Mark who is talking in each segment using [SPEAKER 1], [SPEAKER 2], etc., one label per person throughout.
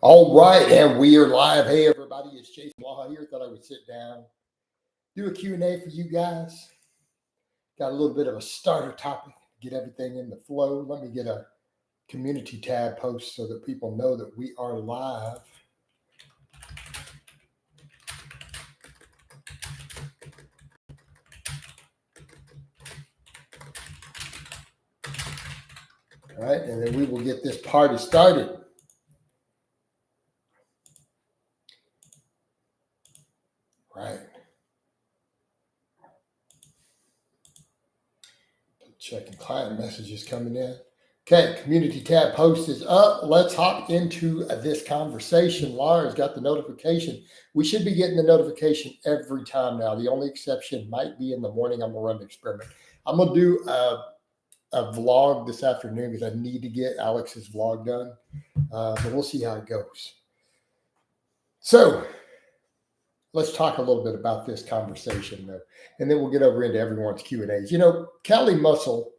[SPEAKER 1] All right, and we are live. Hey, everybody, it's Jason Blaha here. Thought I would sit down, do a Q&A for you guys. Got a little bit of a starter topic, get everything in the flow. Let me get a community tab post so that people know that we are live. All right, and then we will get this party started. Right. Checking client messages coming in. Okay, community tab post is up. Let's hop into this conversation. Laura's got the notification. We should be getting the notification every time now. The only exception might be in the morning. I'm going to run an experiment. I'm going to do a vlog this afternoon because I need to get Alex's vlog done. But we'll see how it goes. So let's talk a little bit about this conversation, though, and then we'll get over into everyone's Q&As. You know, Cali Muscle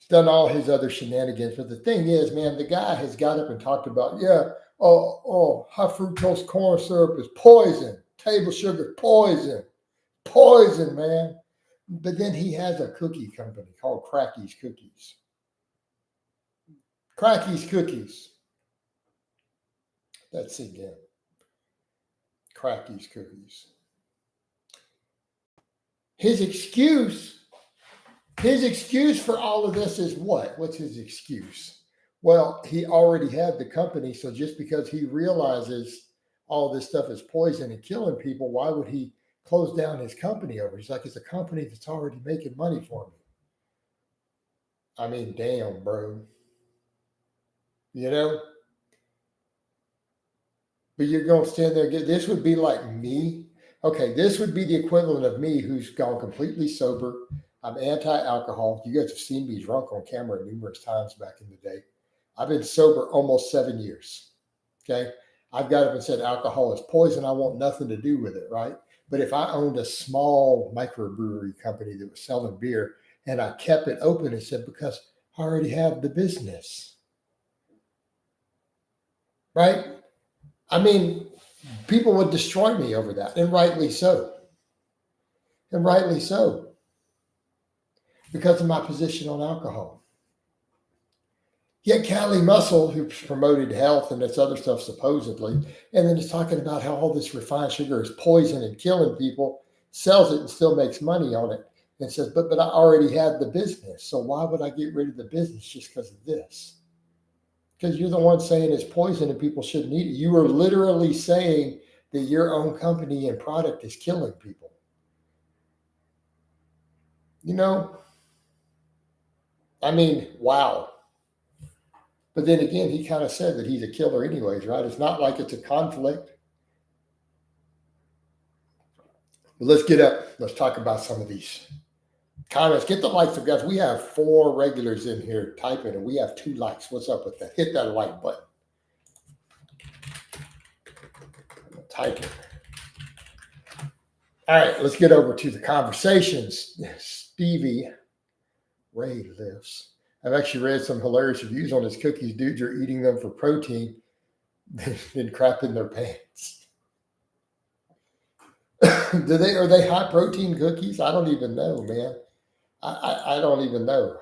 [SPEAKER 1] done all his other shenanigans. But the thing is, man, the guy has got up and talked about, high fructose corn syrup is poison. Table sugar, poison. Poison, man. But then he has a cookie company called Cracky's Cookies. Cracky's Cookies. That's it again. Cracky's Cookies. His excuse for all of this is what? What's his excuse? Well, he already had the company, so just because he realizes all this stuff is poison and killing people, why would he close down his company over? He's like, it's a company that's already making money for me. I mean, damn, bro. You know? But you're going to stand there and this would be like me. Okay, this would be the equivalent of me who's gone completely sober. I'm anti-alcohol. You guys have seen me drunk on camera numerous times back in the day. I've been sober almost 7 years. Okay. I've got up and said alcohol is poison. I want nothing to do with it. Right. But if I owned a small microbrewery company that was selling beer and I kept it open and said, because I already have the business. Right. I mean, people would destroy me over that, and rightly so. And rightly so. Because of my position on alcohol. Yet Cali Muscle, who promoted health and this other stuff supposedly, and then is talking about how all this refined sugar is poison and killing people, sells it and still makes money on it, and says, but I already had the business, so why would I get rid of the business just because of this? Because you're the one saying it's poison and people shouldn't eat it. You are literally saying that your own company and product is killing people. You know, I mean, wow. But then again, he kind of said that he's a killer anyways, right? It's not like it's a conflict. But let's get up. Let's talk about some of these comments. Get the likes up, guys. We have 4 regulars in here typing, and we have 2 likes. What's up with that? Hit that like button. Type it. All right, let's get over to the conversations. Stevie Ray lives. I've actually read some hilarious reviews on his cookies. Dudes are eating them for protein and crapping their pants. Are they high protein cookies? I don't even know, man. I don't even know.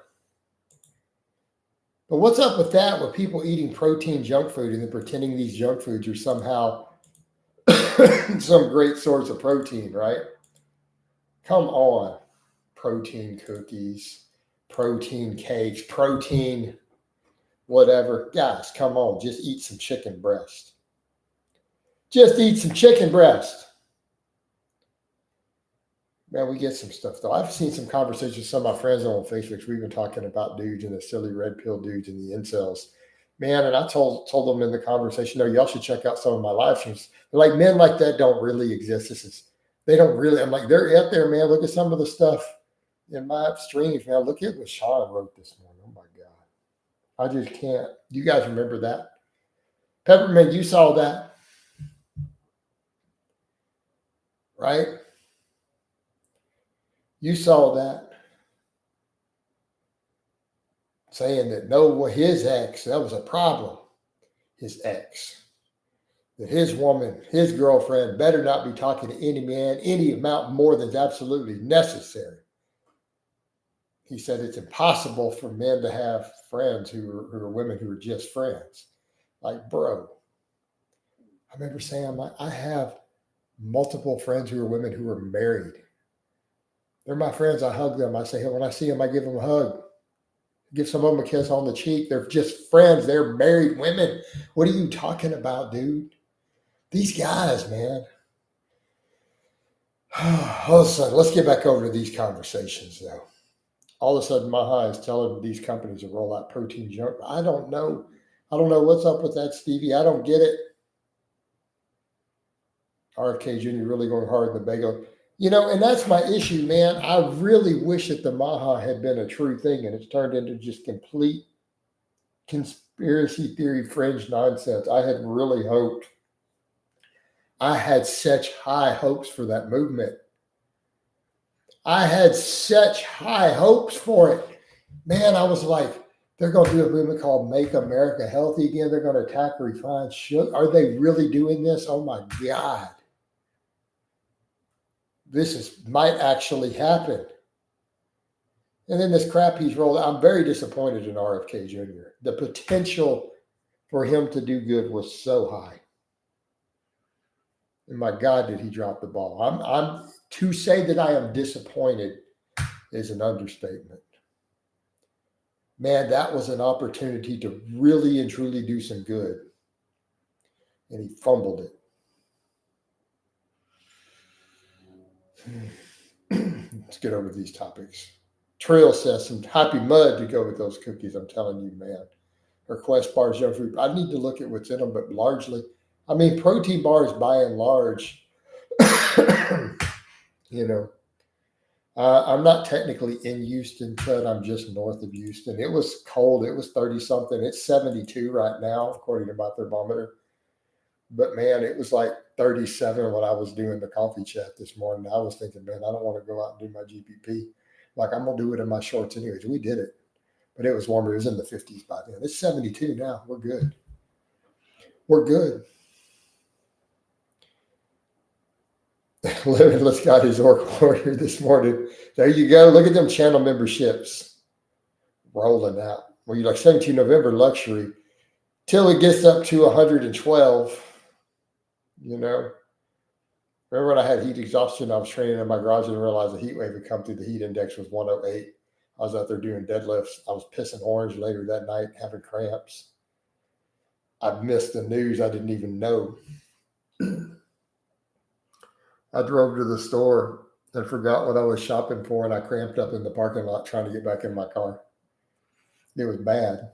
[SPEAKER 1] But what's up with that? With people eating protein junk food and then pretending these junk foods are somehow some great source of protein, right? Come on. Protein cookies, protein cakes, protein whatever. Guys, come on. Just eat some chicken breast. Just eat some chicken breast. Man, we get some stuff, though. I've seen some conversations with some of my friends on Facebook. We've been talking about dudes and the silly red pill dudes and the incels. Man, and I told them in the conversation, no, y'all should check out some of my live streams. They're like, men like that don't really exist. They don't really. I'm like, they're out there, man. Look at some of the stuff in my streams, man. Look at what Sean wrote this morning. Oh, my God. I just can't. You guys remember that? Peppermint, you saw that. Right? You saw that. Saying that no, his ex, that was a problem. His ex. that his woman, his girlfriend, better not be talking to any man any amount more than's absolutely necessary. He said it's impossible for men to have friends who are women who are just friends. Like, bro, I remember saying, I have multiple friends who are women who are married. They're my friends. I hug them. I say, hey, when I see them, I give them a hug. Give some of them a kiss on the cheek. They're just friends. They're married women. What are you talking about, dude? These guys, man. All of a sudden, let's get back over to these conversations, though. All of a sudden, Maha is telling these companies to roll out protein junk. I don't know. I don't know what's up with that, Stevie. I don't get it. RFK Jr. really going hard in the bagel. And that's my issue, man. I really wish that the Maha had been a true thing, and it's turned into just complete conspiracy theory fringe nonsense. I had really hoped. I had such high hopes for that movement. I had such high hopes for it. Man, I was like, they're going to do a movement called Make America Healthy again. They're going to attack refined sugar. Are they really doing this? Oh, my God. This might actually happen. And then this crap he's rolled out. I'm very disappointed in RFK Jr. The potential for him to do good was so high. And my God, did he drop the ball. I'm to say that I am disappointed is an understatement. Man, that was an opportunity to really and truly do some good. And he fumbled it. Let's get over these topics. Trill says some happy mud to go with those cookies. I'm telling you, man. Or Quest bars, junk food. I need to look at what's in them, but largely, protein bars by and large, I'm not technically in Houston, but I'm just north of Houston. It was cold. It was 30 something. It's 72 right now, according to my thermometer. But man, it was like 37 when I was doing the coffee chat this morning. I was thinking, man, I don't want to go out and do my GPP. Like, I'm going to do it in my shorts anyways. We did it. But it was warmer. It was in the 50s by then. It's 72 now. We're good. We're good. Limitless got his Oracle order this morning. There you go. Look at them channel memberships rolling out. Well, you're like 17 November luxury till it gets up to 112. Remember when I had heat exhaustion? I was training in my garage and realized the heat wave had come through. The heat index was 108. I was out there doing deadlifts. I was pissing orange later that night, having cramps. I missed the news. I didn't even know. I drove to the store and forgot what I was shopping for, and I cramped up in the parking lot trying to get back in my car. It was bad.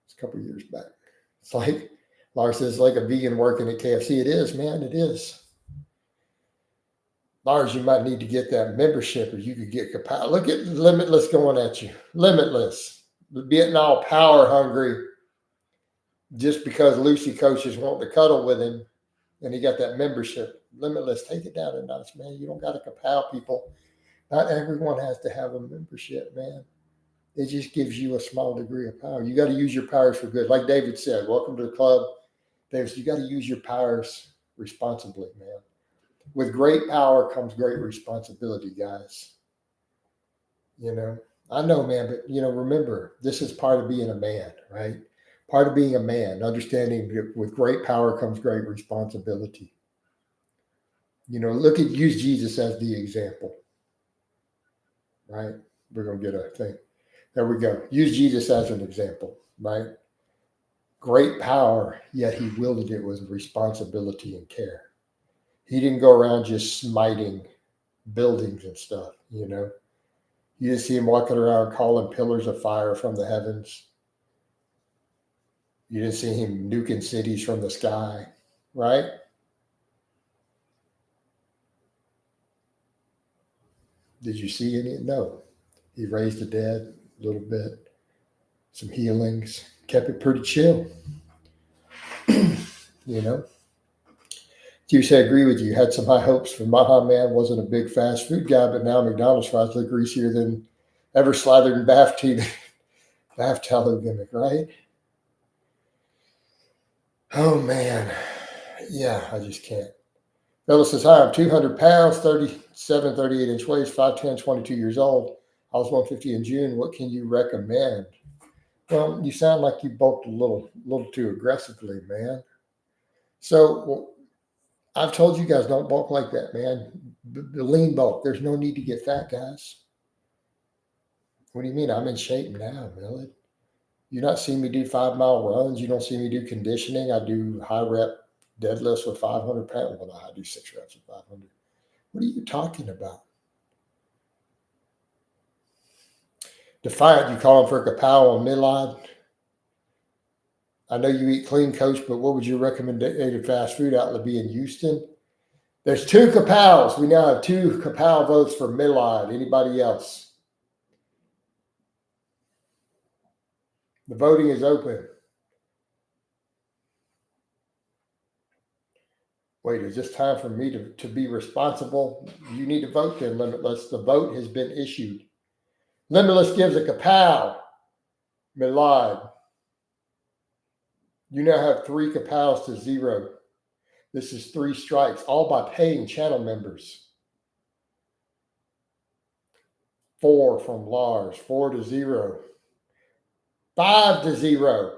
[SPEAKER 1] It's a couple of years back. It's like, Lars says, like a vegan working at KFC. It is, man. It is. Lars, you might need to get that membership, or you could get capacity. Look at Limitless going at you. Limitless. Getting all power hungry just because Lucy Coach is wanting to cuddle with him, and he got that membership. Limitless, take it down a notch, man. You don't got to compel people. Not everyone has to have a membership, man. It just gives you a small degree of power. You got to use your powers for good. Like David said, welcome to the club. David, you got to use your powers responsibly, man. With great power comes great responsibility, guys. I know, man, but, remember, this is part of being a man, right? Part of being a man, understanding that with great power comes great responsibility. Use Jesus as the example, right? We're going to get a thing. There we go. Use Jesus as an example, right? Great power, yet he wielded it with responsibility and care. He didn't go around just smiting buildings and stuff, You didn't see him walking around calling pillars of fire from the heavens. You didn't see him nuking cities from the sky, right? Did you see any? No. He raised the dead a little bit, some healings, kept it pretty chill. Juice, I agree with you. Had some high hopes for Maha, man. Wasn't a big fast food guy, but now McDonald's fries look greasier than ever slathered in bath tallow gimmick, right? Oh, man. Yeah, I just can't. Bella says, hi, I'm 200 pounds, 37, 38-inch waist, 5'10", 22 years old. I was 150 in June. What can you recommend? Well, you sound like you bulked a little too aggressively, man. So I've told you guys, don't bulk like that, man. The lean bulk. There's no need to get fat, guys. What do you mean? I'm in shape now, Millie. You not see me do 5-mile runs. You don't see me do conditioning. I do high rep deadlifts with 500 pounds. Well, I do 6 reps with 500. What are you talking about? Defiant, you calling for a kapow on midline? I know you eat clean, coach, but what would your recommended fast food outlet be in Houston? There's 2 kapows. We now have 2 kapow votes for midline. Anybody else? The voting is open. Wait, is this time for me to be responsible? You need to vote then, Limitless. The vote has been issued. Limitless gives a kapow. Milad. You now have 3 kapows to 0. This is 3 strikes, all by paying channel members. 4 from Lars, 4 to 0. 5 to 0.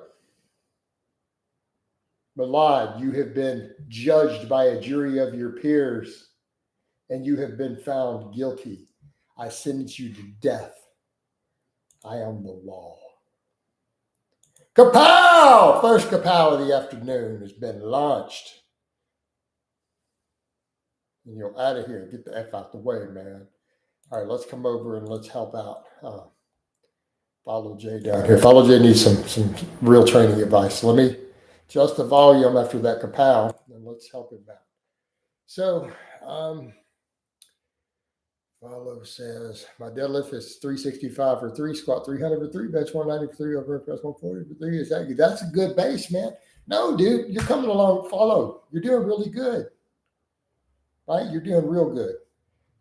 [SPEAKER 1] Milad, you have been judged by a jury of your peers, and you have been found guilty. I sentence you to death. I am the law. Kapow! First kapow of the afternoon has been launched. And you're out of here. Get the F out the way, man. All right, let's come over and let's help out. Follow Jay down here. Follow Jay needs some real training advice. Let me adjust the volume after that kapow, and let's help him out. So, Follow says, my deadlift is 365 for 3, squat 300 for 3, bench 190 for 3, overhead press 140 for 3. That's a good base, man. No, dude, you're coming along. Follow. You're doing really good. Right? You're doing real good.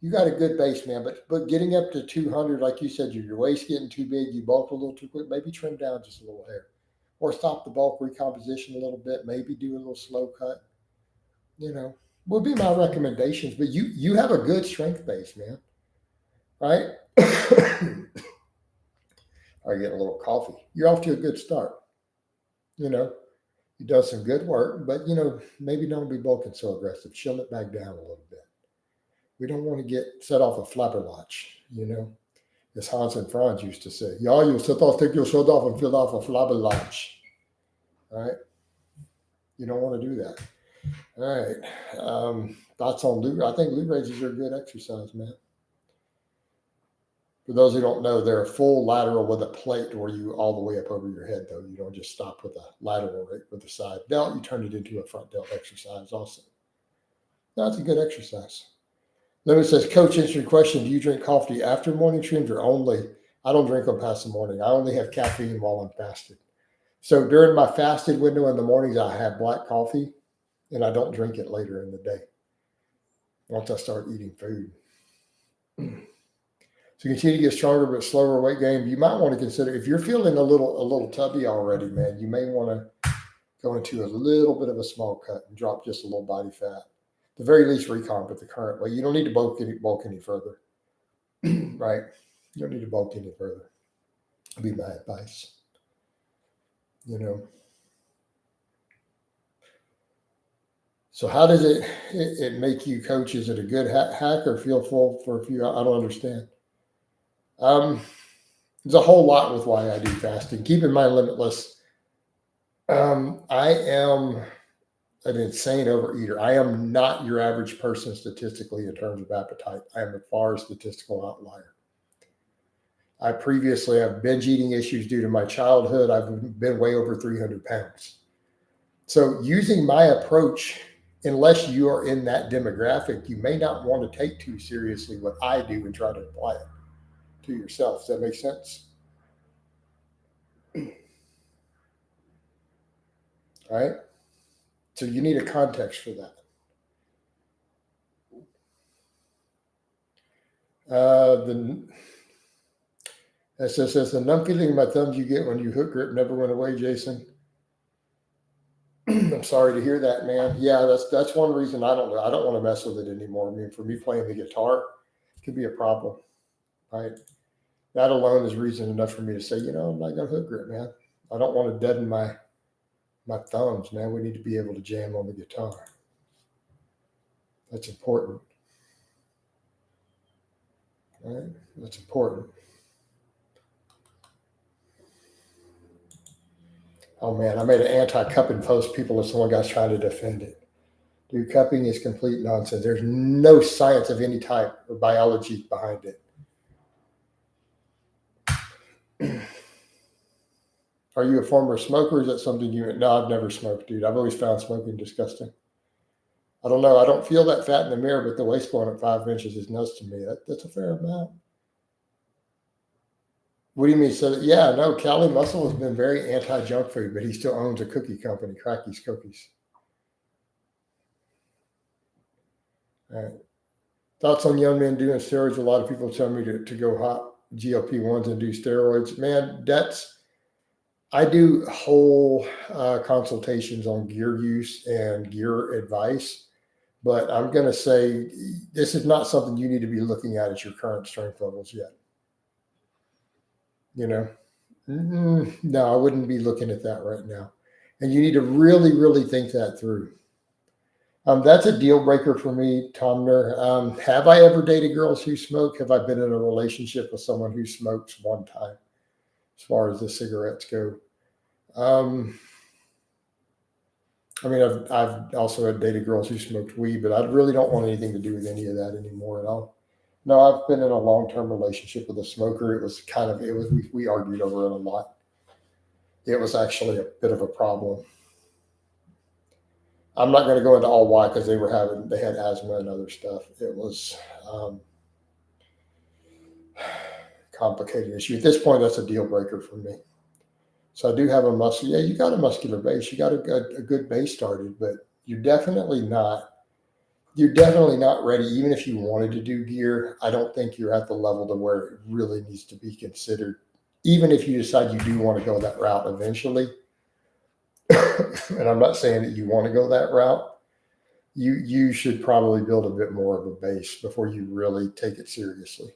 [SPEAKER 1] You got a good base, man. But getting up to 200, like you said, your waist getting too big, you bulked a little too quick, maybe trim down just a little hair. Or stop the bulk recomposition a little bit, maybe do a little slow cut. Would be my recommendations. But you have a good strength base, man. Right? I get a little coffee. You're off to a good start. You've done some good work, but maybe don't be bulking so aggressive. Chill it back down a little bit. We don't want to get set off a flabberlatch, as Hans and Franz used to say. Ja, you set off, take your shirt off and fill off a flabberlatch. All right? You don't want to do that. All right. Thoughts on Lou? I think Lou raises are a good exercise, man. For those who don't know, they're a full lateral with a plate where you all the way up over your head, though. You don't just stop with a lateral right with the side delt. You turn it into a front delt exercise also. That's a good exercise. Lemon says, Coach, interesting question. Do you drink coffee after morning streams or only? I don't drink them past the morning. I only have caffeine while I'm fasted. So during my fasted window in the mornings, I have black coffee, and I don't drink it later in the day once I start eating food. So continue to get stronger but slower weight gain. You might want to consider, if you're feeling a little tubby already, man, you may want to go into a little bit of a small cut and drop just a little body fat. At the very least, recomp at the current weight. You don't need to bulk any further, right? You don't need to bulk any further. That'd be my advice. So how does it make you, Coach? Is it a good hack or feel full for a few? I don't understand. There's a whole lot with why I do fasting. Keep in mind, Limitless, I am an insane overeater. I am not your average person statistically in terms of appetite. I am a far statistical outlier. I previously have binge eating issues due to my childhood. I've been way over 300 pounds. So using my approach, unless you are in that demographic, you may not want to take too seriously what I do and try to apply it to yourself. Does that make sense? All right. So you need a context for that. The SS says the numb feeling in my thumbs you get when you hook grip never went away, Jason. I'm sorry to hear that, man. Yeah, that's one reason I don't want to mess with it anymore. I mean, for me playing the guitar could be a problem, right? That alone is reason enough for me to say, I'm not gonna hook grip, man. I don't want to deaden my thumbs, man. We need to be able to jam on the guitar. That's important, right? That's important. Oh man, I made an anti-cupping post. People, if someone guy's trying to defend it. Dude, cupping is complete nonsense. There's no science of any type or biology behind it. Are you a former smoker? Is that something you? No, I've never smoked, dude. I've always found smoking disgusting. I don't know. I don't feel that fat in the mirror, but the waist going at 5 inches is nuts to me. That's a fair amount. What do you mean? So yeah, no. Cali Muscle has been very anti-junk food, but he still owns a cookie company, Cracky's Cookies. All right. Thoughts on young men doing steroids? A lot of people tell me to go hot GLP-1s and do steroids. Man, I do whole consultations on gear use and gear advice, but I'm going to say this is not something you need to be looking at your current strength levels yet. No, I wouldn't be looking at that right now. And you need to really, really think that through. That's a deal breaker for me, Tomner. Have I ever dated girls who smoke? Have I been in a relationship with someone who smokes one time, as far as the cigarettes go? Um, I mean, I've also had dated girls who smoked weed, but I really don't want anything to do with any of that anymore at all. No, I've been in a long term relationship with a smoker. We argued over it a lot. It was actually a bit of a problem. I'm not going to go into all why because they had asthma and other stuff. It was complicated issue. At this point, that's a deal breaker for me. So I do have a muscle. Yeah, you got a muscular base. You got a good base started, but you're definitely not. You're definitely not ready. Even if you wanted to do gear, I don't think you're at the level to where it really needs to be considered. Even if you decide you do want to go that route eventually, and I'm not saying that you want to go that route, you should probably build a bit more of a base before you really take it seriously.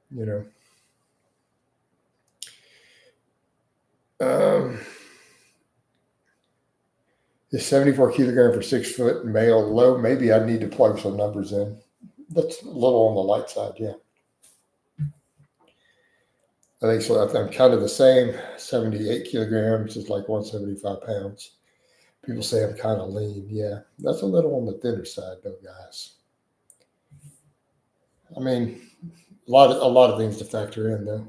[SPEAKER 1] You know. Is 74 kilogram for 6 foot male low? Maybe I need to plug some numbers in. That's a little on the light side, yeah. I think so. I'm kind of the same. 78 kilograms is like 175 pounds. People say I'm kind of lean. Yeah, that's a little on the thinner side, though, guys. I mean, a lot of things to factor in, though.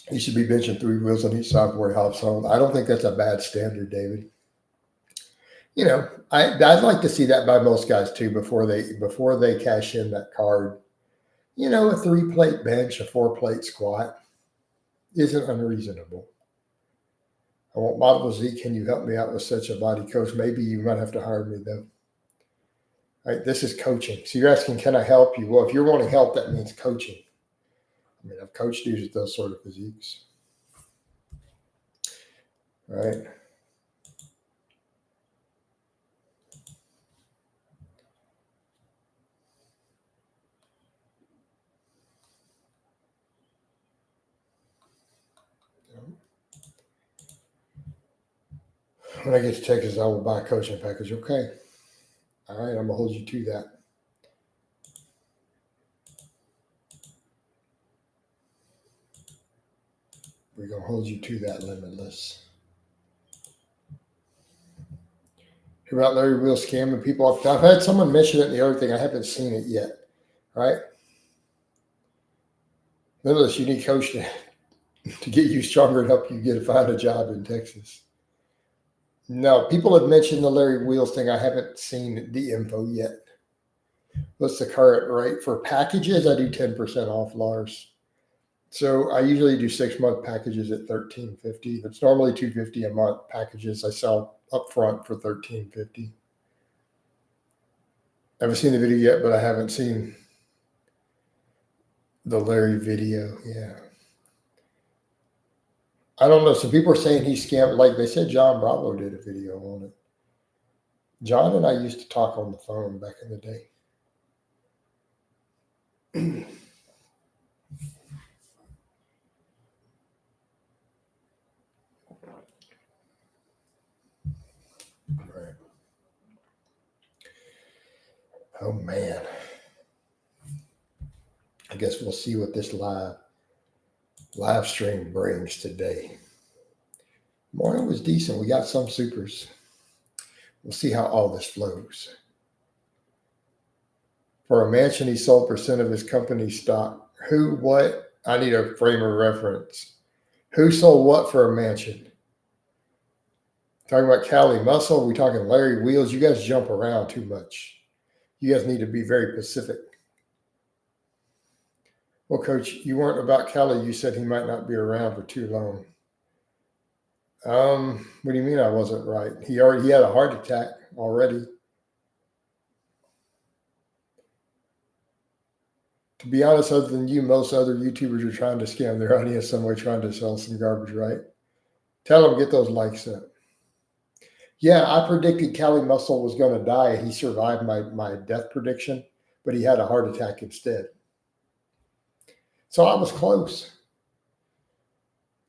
[SPEAKER 1] He should be benching 3 wheels on each side before he hops on. I don't think that's a bad standard, David. I'd like to see that by most guys too before they cash in that card. A 3 plate bench, a 4 plate squat isn't unreasonable. I want model Z. Can you help me out with such a body coach? Maybe you might have to hire me though. All right, this is coaching. So you're asking, can I help you? Well, if you're wanting help, that means coaching. I mean, I've coached dudes with those sort of physiques. All right. When I get to Texas, I will buy a coaching package. Okay. All right, I'm gonna hold you to that. We're gonna hold you to that, limitless. Hear about Larry Wheel scamming people off the top. I've had someone mention it in the other thing. I haven't seen it yet. Right? Limitless, you need coach to get you stronger and help you find a job in Texas. No, people have mentioned the Larry Wheels thing. I haven't seen the info yet. What's the current rate for packages? I do 10% off, Lars. So I usually do 6-month packages at $13.50. It's normally $250 a month. Packages I sell up front for $13.50. I haven't seen the video yet, but I haven't seen the Larry video. Yeah. I don't know. Some people are saying he scammed. Like they said, John Bravo did a video on it. John and I used to talk on the phone back in the day. Right. Oh man. I guess we'll see what this live stream brings today. Morning was decent. We got some supers. We'll see how all this flows. For a mansion, he sold percent of his company stock. Who, what? I need a frame of reference. Who sold what for a mansion? Talking about Cali Muscle? Are we talking Larry Wheels? You guys jump around too much. You guys need to be very specific. Well, Coach, you weren't about Cali. You said he might not be around for too long. What do you mean I wasn't right? He had a heart attack already. To be honest, other than you, most other YouTubers are trying to scam their audience some way, trying to sell some garbage, right? Tell them, get those likes up. Yeah, I predicted Cali Muscle was going to die. He survived my death prediction, but he had a heart attack instead. So I was close.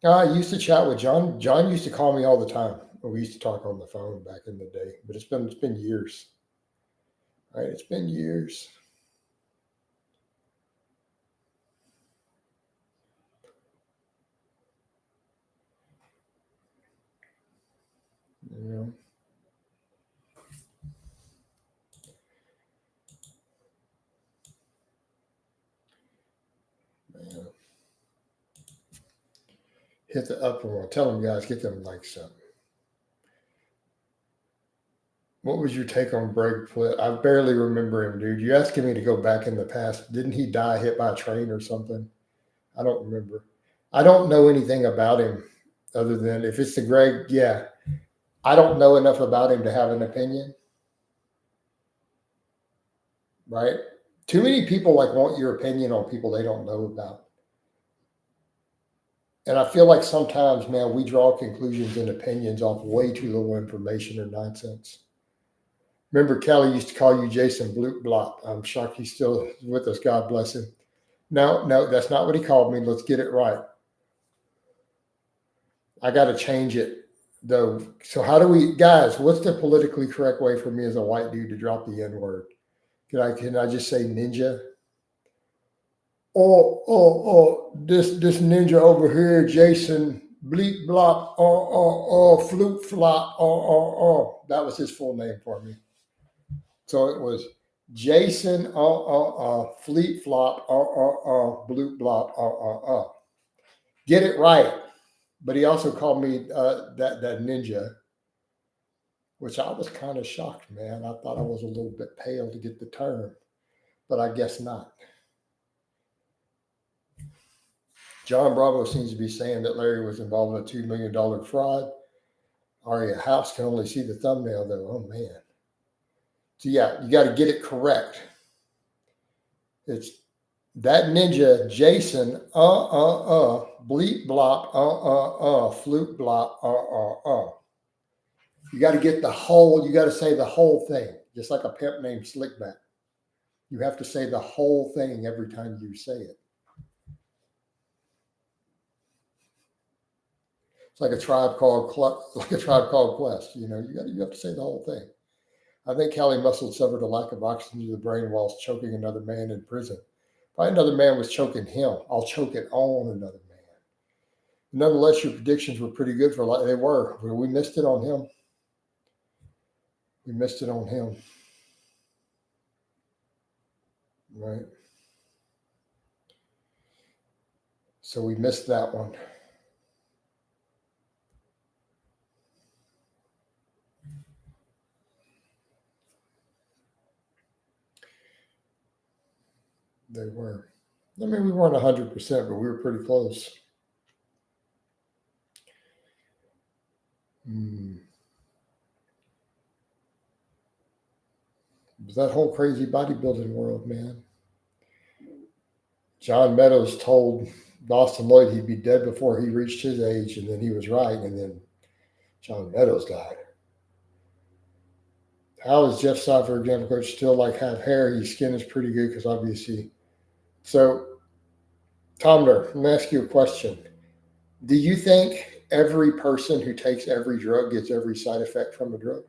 [SPEAKER 1] I used to chat with John. John used to call me all the time. We used to talk on the phone back in the day, but it's been years. Right? It's been years. You know. Man. Hit the upper one. Tell them guys, get them likes up. What was your take on Greg Plitt? I barely remember him, dude. You asking me to go back in the past. Didn't he die hit by a train or something? I don't remember. I don't know anything about him other than if it's the Greg, yeah. I don't know enough about him to have an opinion. Right? Too many people want your opinion on people they don't know about. And I feel like sometimes, man, we draw conclusions and opinions off way too little information or nonsense. Remember, Kelly used to call you Jason Blot. I'm shocked he's still with us. God bless him. No, that's not what he called me. Let's get it right. I got to change it, though. So how do we, guys, what's the politically correct way for me as a white dude to drop the N-word? Can I just say ninja? This ninja over here, Jason Bleep Blop, Flute Flop, That was his full name for me. So it was Jason, Fleet Flop, Blue Blop, Get it right. But he also called me that ninja, which I was kind of shocked, man. I thought I was a little bit pale to get the term, but I guess not. John Bravo seems to be saying that Larry was involved in a $2 million fraud. Aria House can only see the thumbnail, though. Oh, man. So, yeah, you got to get it correct. It's that ninja, Jason, bleep blop, flute blop, You got to get the whole, you got to say the whole thing, just like a pimp named Slickback. You have to say the whole thing every time you say it. It's like a tribe called Quest. You know, you have to say the whole thing. I think Cali Muscle suffered a lack of oxygen to the brain whilst choking another man in prison. Probably another man was choking him. I'll choke it on another man. Nonetheless, your predictions were pretty good for they were. We missed it on him. We missed it on him. Right. So we missed that one. They were. I mean, we weren't 100%, but we were pretty close. That whole crazy bodybuilding world, man. John Meadows told Austin Lloyd, he'd be dead before he reached his age, and then he was right, and then John Meadows died. How is Jeff Side, for example, coach, still like have hair? His skin is pretty good because obviously. So, Tomler, let me ask you a question. Do you think every person who takes every drug gets every side effect from a drug?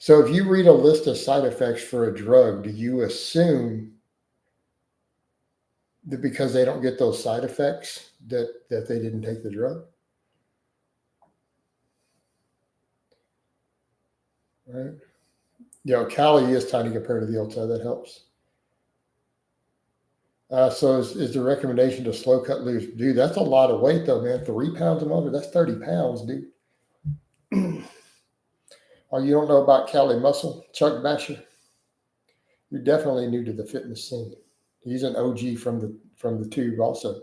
[SPEAKER 1] So if you read a list of side effects for a drug, do you assume that because they don't get those side effects that they didn't take the drug? Right? Cali is tiny compared to the old side. That helps. So is the recommendation to slow cut loose? Dude, that's a lot of weight though, man. 3 pounds a month, that's 30 pounds, dude. Oh, you don't know about Cali Muscle? Chuck Basher? You're definitely new to the fitness scene. He's an OG from the tube also.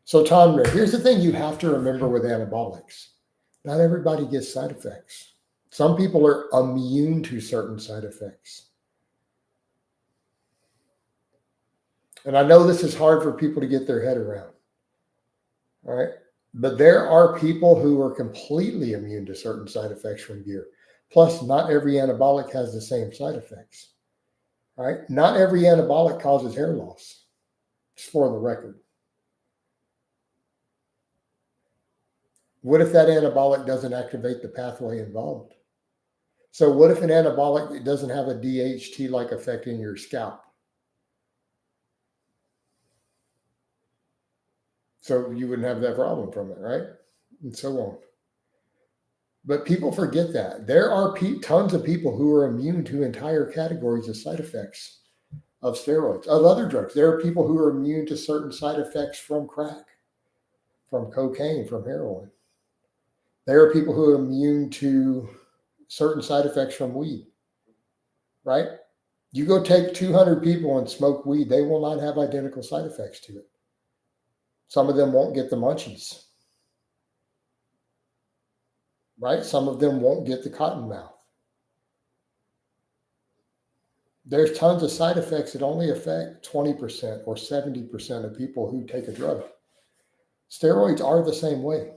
[SPEAKER 1] So Tom, here's the thing you have to remember with anabolics. Not everybody gets side effects. Some people are immune to certain side effects. And I know this is hard for people to get their head around. All right. But there are people who are completely immune to certain side effects from gear. Plus, not every anabolic has the same side effects. All right. Not every anabolic causes hair loss. Just for the record. What if that anabolic doesn't activate the pathway involved? So what if an anabolic doesn't have a DHT-like effect in your scalp? So you wouldn't have that problem from it, right? And so on. But people forget that. There are tons of people who are immune to entire categories of side effects of steroids, of other drugs. There are people who are immune to certain side effects from crack, from cocaine, from heroin. There are people who are immune to certain side effects from weed, right? You go take 200 people and smoke weed, they will not have identical side effects to it. Some of them won't get the munchies, right? Some of them won't get the cotton mouth. There's tons of side effects that only affect 20% or 70% of people who take a drug. Steroids are the same way.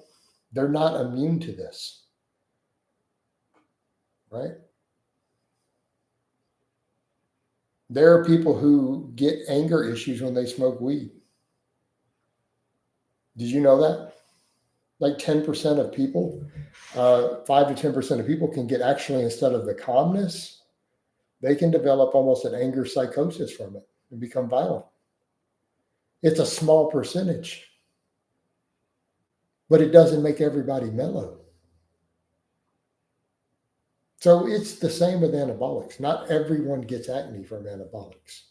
[SPEAKER 1] They're not immune to this, right? There are people who get anger issues when they smoke weed. Did you know that? Like 10% of people, 5 to 10% of people can get actually, instead of the calmness, they can develop almost an anger psychosis from it and become violent. It's a small percentage, but it doesn't make everybody mellow. So it's the same with anabolics. Not everyone gets acne from anabolics.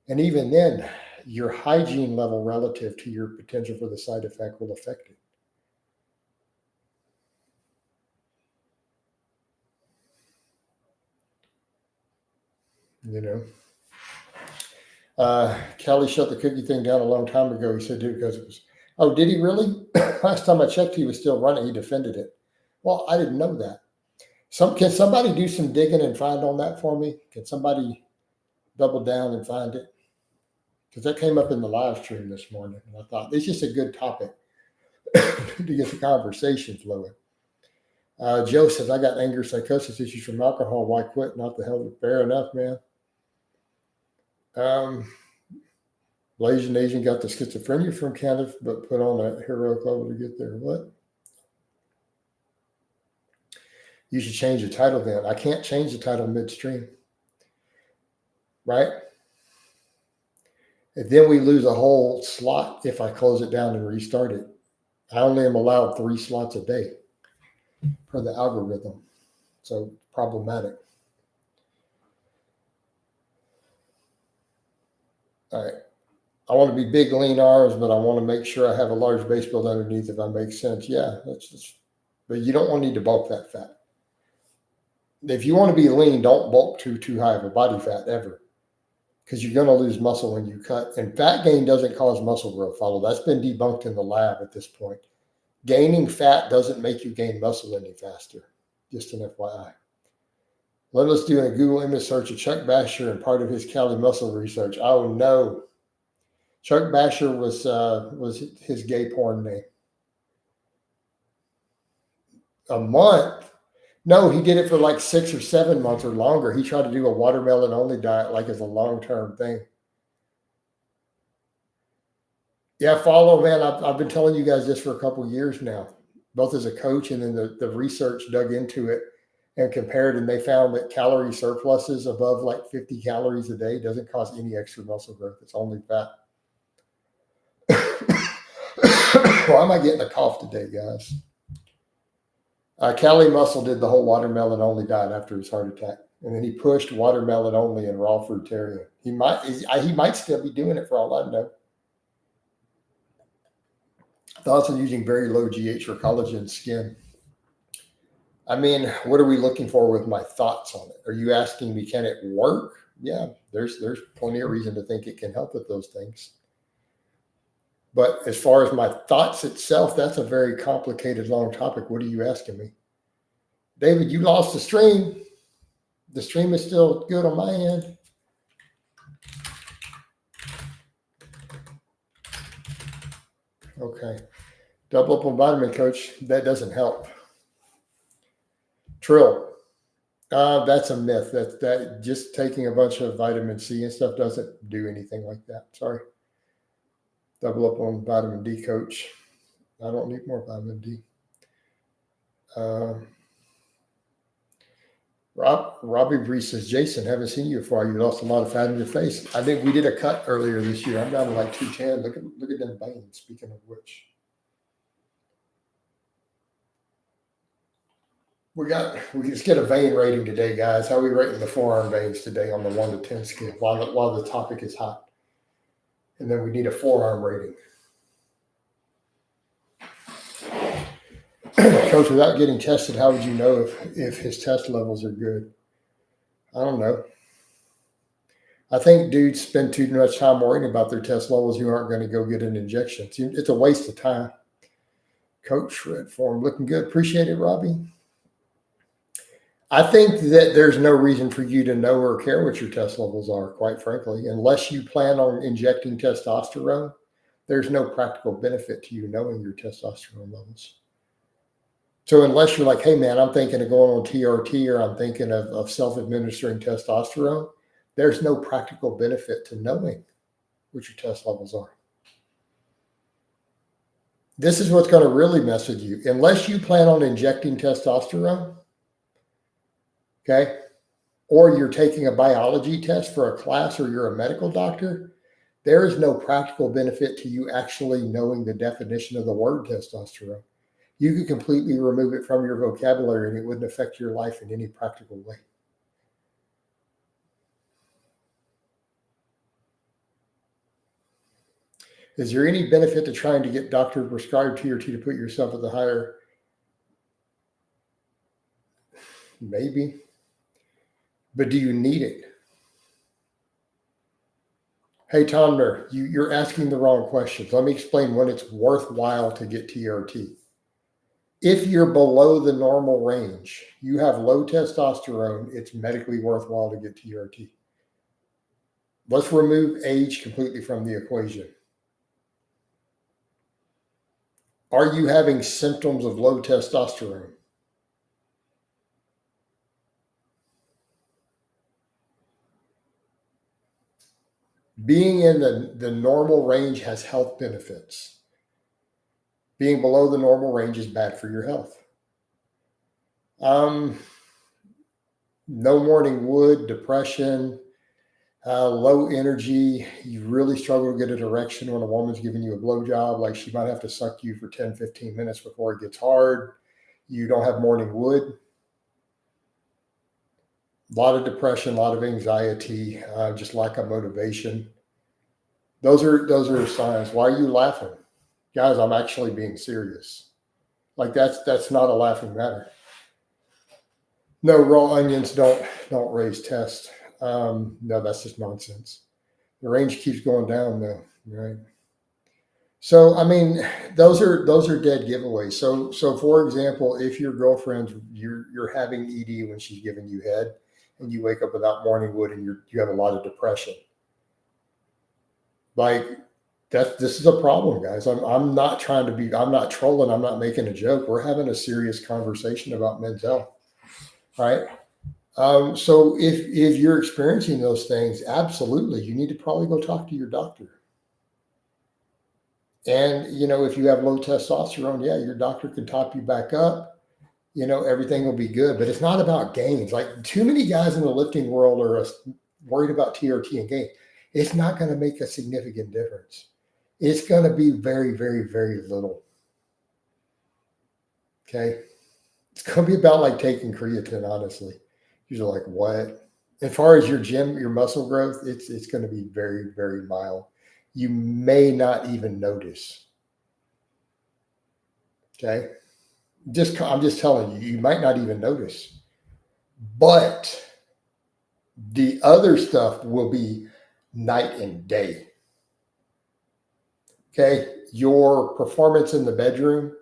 [SPEAKER 1] And even then, your hygiene level relative to your potential for the side effect will affect it. Kelly shut the cookie thing down a long time ago. He said, dude, because it was, oh, did he really? Last time I checked, he was still running. He defended it. Well, I didn't know that. Can somebody do some digging and find on that for me? Can somebody double down and find it? Because that came up in the live stream this morning. And I thought it's just a good topic to get the conversation flowing. Joe says, I got anger psychosis issues from alcohol. Why quit? Not the hell. Fair enough, man. Blasian Asian got the schizophrenia from Canada, but put on a heroic level to get there. What? You should change the title then. I can't change the title midstream. Right? And then we lose a whole slot if I close it down and restart it. I only am allowed 3 slots a day per the algorithm. So problematic. All right. I want to be big, lean arms, but I want to make sure I have a large base build underneath if that makes sense. Yeah, but you don't want to need to bulk that fat. If you want to be lean, don't bulk too high of a body fat ever, because you're going to lose muscle when you cut. And fat gain doesn't cause muscle growth. Follow. That's been debunked in the lab at this point. Gaining fat doesn't make you gain muscle any faster. Just an FYI. Let us do a Google image search of Chuck Basher and part of his Cali muscle research. Oh no, Chuck Basher was his gay porn name. A month? No, he did it for like 6 or 7 months or longer. He tried to do a watermelon only diet like as a long term thing. Yeah, follow, man. I've been telling you guys this for a couple of years now, both as a coach and then the research dug into it and compared, and they found that calorie surpluses above like 50 calories a day doesn't cause any extra muscle growth. It's only fat. Why am I getting a cough today, guys? Cali Muscle did the whole watermelon only diet after his heart attack, and then he pushed watermelon only and raw fruitarian. He might still be doing it for all I know. Thoughts on using very low GH for collagen skin. I mean, what are we looking for with my thoughts on it? Are you asking me, can it work? Yeah, there's plenty of reason to think it can help with those things. But as far as my thoughts itself, that's a very complicated, long topic. What are you asking me? David, you lost the stream. The stream is still good on my end. Okay. Double up on vitamin, coach. That doesn't help. Trill. That's a myth. That just taking a bunch of vitamin C and stuff doesn't do anything like that. Sorry. Double up on vitamin D, coach. I don't need more vitamin D. Robbie Brees says, Jason, haven't seen you before. You lost a lot of fat in your face. I think we did a cut earlier this year. I'm down to like 210. Look at them veins, speaking of which. We just get a vein rating today, guys. How are we rating the forearm veins today on the 1 to 10 scale while the topic is hot? And then we need a forearm rating. Coach, without getting tested, how would you know if his test levels are good? I don't know. I think dudes spend too much time worrying about their test levels who aren't going to go get an injection. It's a waste of time. Coach, red form, looking good. Appreciate it, Robbie. I think that there's no reason for you to know or care what your test levels are, quite frankly. Unless you plan on injecting testosterone, there's no practical benefit to you knowing your testosterone levels. So unless you're like, hey, man, I'm thinking of going on TRT or I'm thinking of self-administering testosterone, there's no practical benefit to knowing what your test levels are. This is what's going to really mess with you. Unless you plan on injecting testosterone, okay, or you're taking a biology test for a class or you're a medical doctor, there is no practical benefit to you actually knowing the definition of the word testosterone. You could completely remove it from your vocabulary and it wouldn't affect your life in any practical way. Is there any benefit to trying to get doctor prescribed TRT to put yourself at the higher? Maybe. But do you need it? Hey, Tomner, you're asking the wrong questions. Let me explain when it's worthwhile to get TRT. If you're below the normal range, you have low testosterone, it's medically worthwhile to get TRT. Let's remove age completely from the equation. Are you having symptoms of low testosterone? Being in the normal range has health benefits. Being below the normal range is bad for your health. No morning wood, depression, low energy. You really struggle to get an erection when a woman's giving you a blowjob. Like she might have to suck you for 10, 15 minutes before it gets hard. You don't have morning wood. A lot of depression, a lot of anxiety, just lack of motivation. Those are signs. Why are you laughing? Guys, I'm actually being serious. Like that's not a laughing matter. No, raw onions don't raise test. No, that's just nonsense. The range keeps going down though, right? So I mean, those are dead giveaways. So for example, if your girlfriend you're having ED when she's giving you head, and you wake up without morning wood and you have a lot of depression. Like this is a problem, guys. I'm not trying to be, I'm not trolling, I'm not making a joke. We're having a serious conversation about men's health, right? So if you're experiencing those things, absolutely, you need to probably go talk to your doctor. And if you have low testosterone, yeah, your doctor can top you back up. Everything will be good. But it's not about gains. Like too many guys in the lifting world are worried about TRT and gain. It's not going to make a significant difference. It's going to be very, very, very little. Okay. It's going to be about like taking creatine, honestly. You're like, what? As far as your muscle growth, it's going to be very, very mild. You may not even notice. Okay. I'm just telling you, you might not even notice. But the other stuff will be night and day. Okay. Your performance in the bedroom,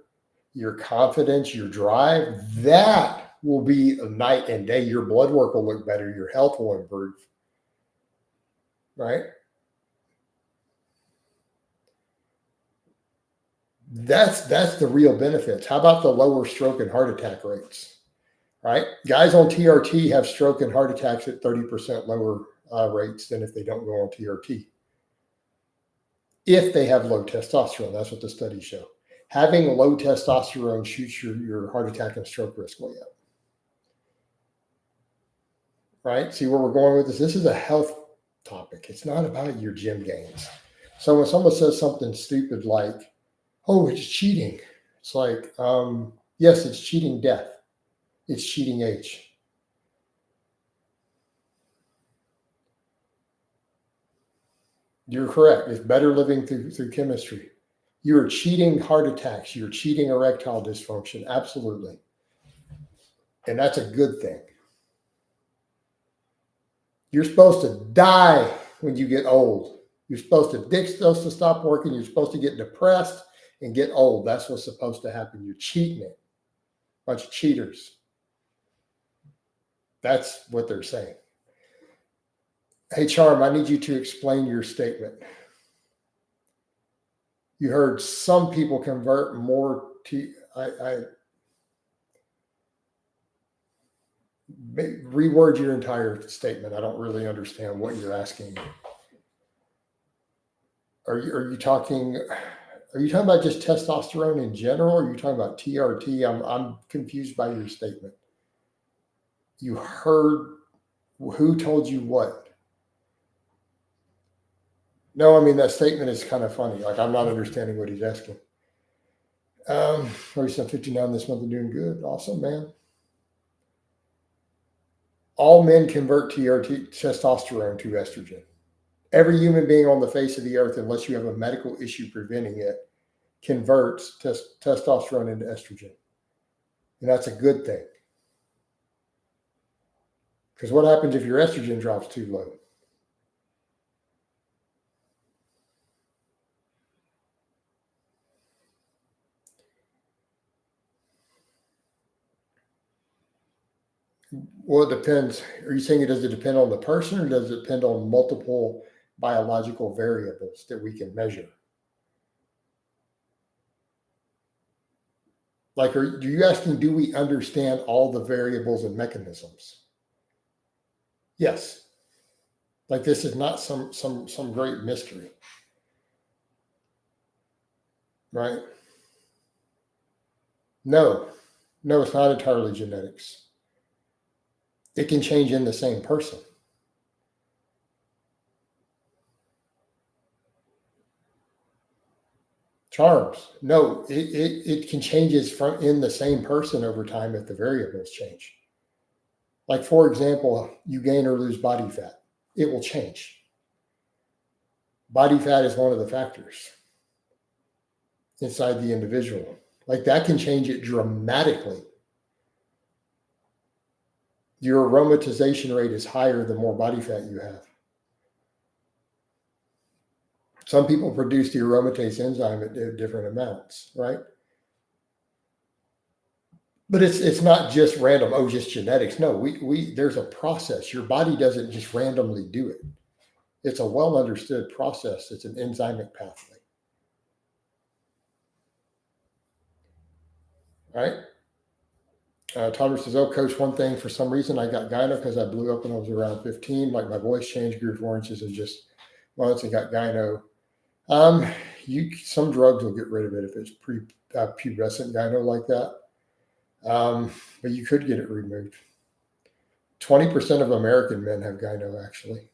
[SPEAKER 1] your confidence, your drive, that will be a night and day. Your blood work will look better. Your health will improve. Right? That's the real benefits. How about the lower stroke and heart attack rates? Right? Guys on TRT have stroke and heart attacks at 30% lower rates than if they don't go on TRT. If they have low testosterone, that's what the studies show. Having low testosterone shoots your heart attack and stroke risk way up. Right? See where we're going with this? This is a health topic. It's not about your gym gains. So when someone says something stupid like, oh, it's cheating, it's like, yes, it's cheating death. It's cheating age. You're correct. It's better living through chemistry. You're cheating heart attacks. You're cheating erectile dysfunction. Absolutely. And that's a good thing. You're supposed to die when you get old. You're supposed to stop working. You're supposed to get depressed and get old. That's what's supposed to happen. You're cheating it. Bunch of cheaters. That's what they're saying. Hey, Charm, I need you to explain your statement. You heard some people convert more to, reword your entire statement. I don't really understand what you're asking. Are you talking about just testosterone in general? Or are you talking about TRT? I'm confused by your statement. You heard who told you what? No, I mean, that statement is kind of funny. Like, I'm not understanding what he's asking. He said 59 this month and doing good. Awesome, man. All men convert TRT, testosterone, to estrogen. Every human being on the face of the earth, unless you have a medical issue preventing it, converts testosterone into estrogen. And that's a good thing. Because what happens if your estrogen drops too low? Well, it depends. Are you saying does it depend on the person, or does it depend on multiple biological variables that we can measure? Like, are you asking, do we understand all the variables and mechanisms? Yes. Like, this is not some great mystery, right? No, it's not entirely genetics. It can change in the same person. Charms. No, it can changes from in the same person over time if the variables change. Like, for example, you gain or lose body fat. It will change. Body fat is one of the factors inside the individual. Like, that can change it dramatically. Your aromatization rate is higher the more body fat you have. Some people produce the aromatase enzyme at different amounts, right? But it's not just random, oh, just genetics. No, we there's a process. Your body doesn't just randomly do it. It's a well understood process. It's an enzymic pathway. Right? Thomas says, oh, coach, one thing, for some reason I got gyno because I blew up when I was around 15. Like my voice changed, grew 4 inches in just months and got gyno. Some drugs will get rid of it if it's pubescent gyno like that. But you could get it removed. 20% of American men have gyno, actually.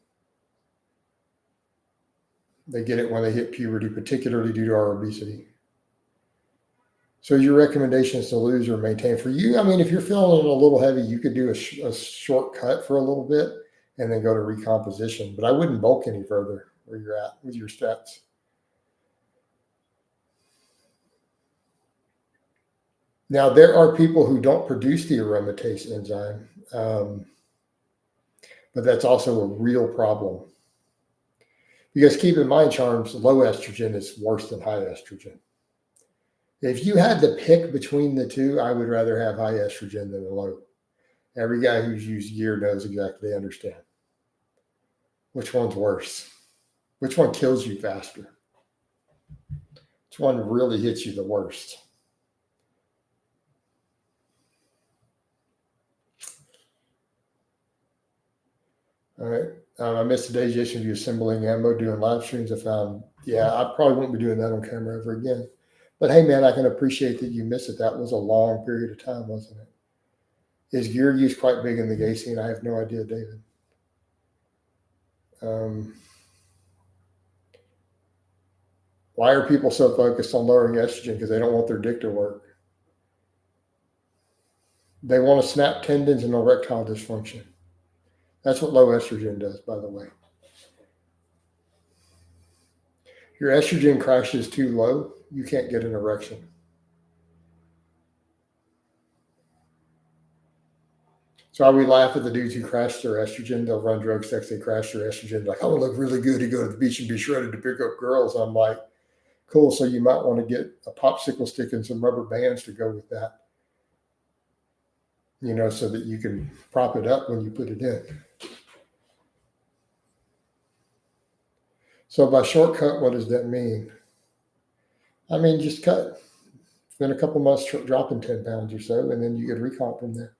[SPEAKER 1] They get it when they hit puberty, particularly due to our obesity. So your recommendation is to lose or maintain. For you, I mean, if you're feeling a little heavy, you could do a shortcut for a little bit and then go to recomposition. But I wouldn't bulk any further where you're at with your stats. Now, there are people who don't produce the aromatase enzyme, but that's also a real problem. Because keep in mind, Charms, low estrogen is worse than high estrogen. If you had to pick between the two, I would rather have high estrogen than a low. Every guy who's used gear knows exactly, understand. Which one's worse? Which one kills you faster? Which one really hits you the worst? All right. I missed today's issue of assembling ammo, doing live streams. I found, I probably won't be doing that on camera ever again. But hey, man, I can appreciate that you missed it. That was a long period of time, wasn't it? Is gear use quite big in the gay scene? I have no idea, David. Why are people so focused on lowering estrogen? Because they don't want their dick to work. They want to snap tendons and erectile dysfunction. That's what low estrogen does, by the way. Your estrogen crashes too low, you can't get an erection. So I would laugh at the dudes who crash their estrogen. They'll run drug sex, they crash their estrogen. Like, I want to look really good to go to the beach and be shredded to pick up girls. I'm like, cool. So you might want to get a popsicle stick and some rubber bands to go with that, so that you can prop it up when you put it in. So by shortcut, what does that mean? I mean, just cut. Spend a couple months dropping 10 pounds or so, and then you get recomp from there.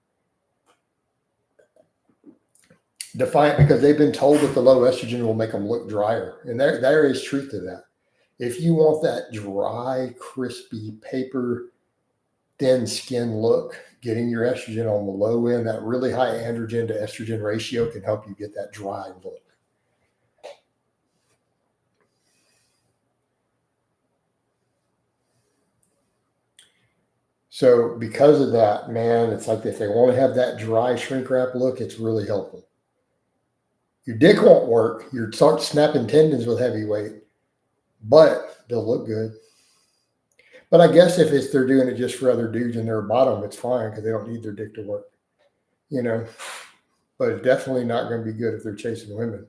[SPEAKER 1] Defiant, because they've been told that the low estrogen will make them look drier. And there is truth to that. If you want that dry, crispy, paper, thin skin look, getting your estrogen on the low end, that really high androgen to estrogen ratio can help you get that dry look. So because of that, man, it's like if they want to have that dry shrink wrap look, it's really helpful. Your dick won't work. You'll start snapping tendons with heavy weight, but they'll look good. But I guess if they're doing it just for other dudes in their bottom, it's fine because they don't need their dick to work, But it's definitely not going to be good if they're chasing women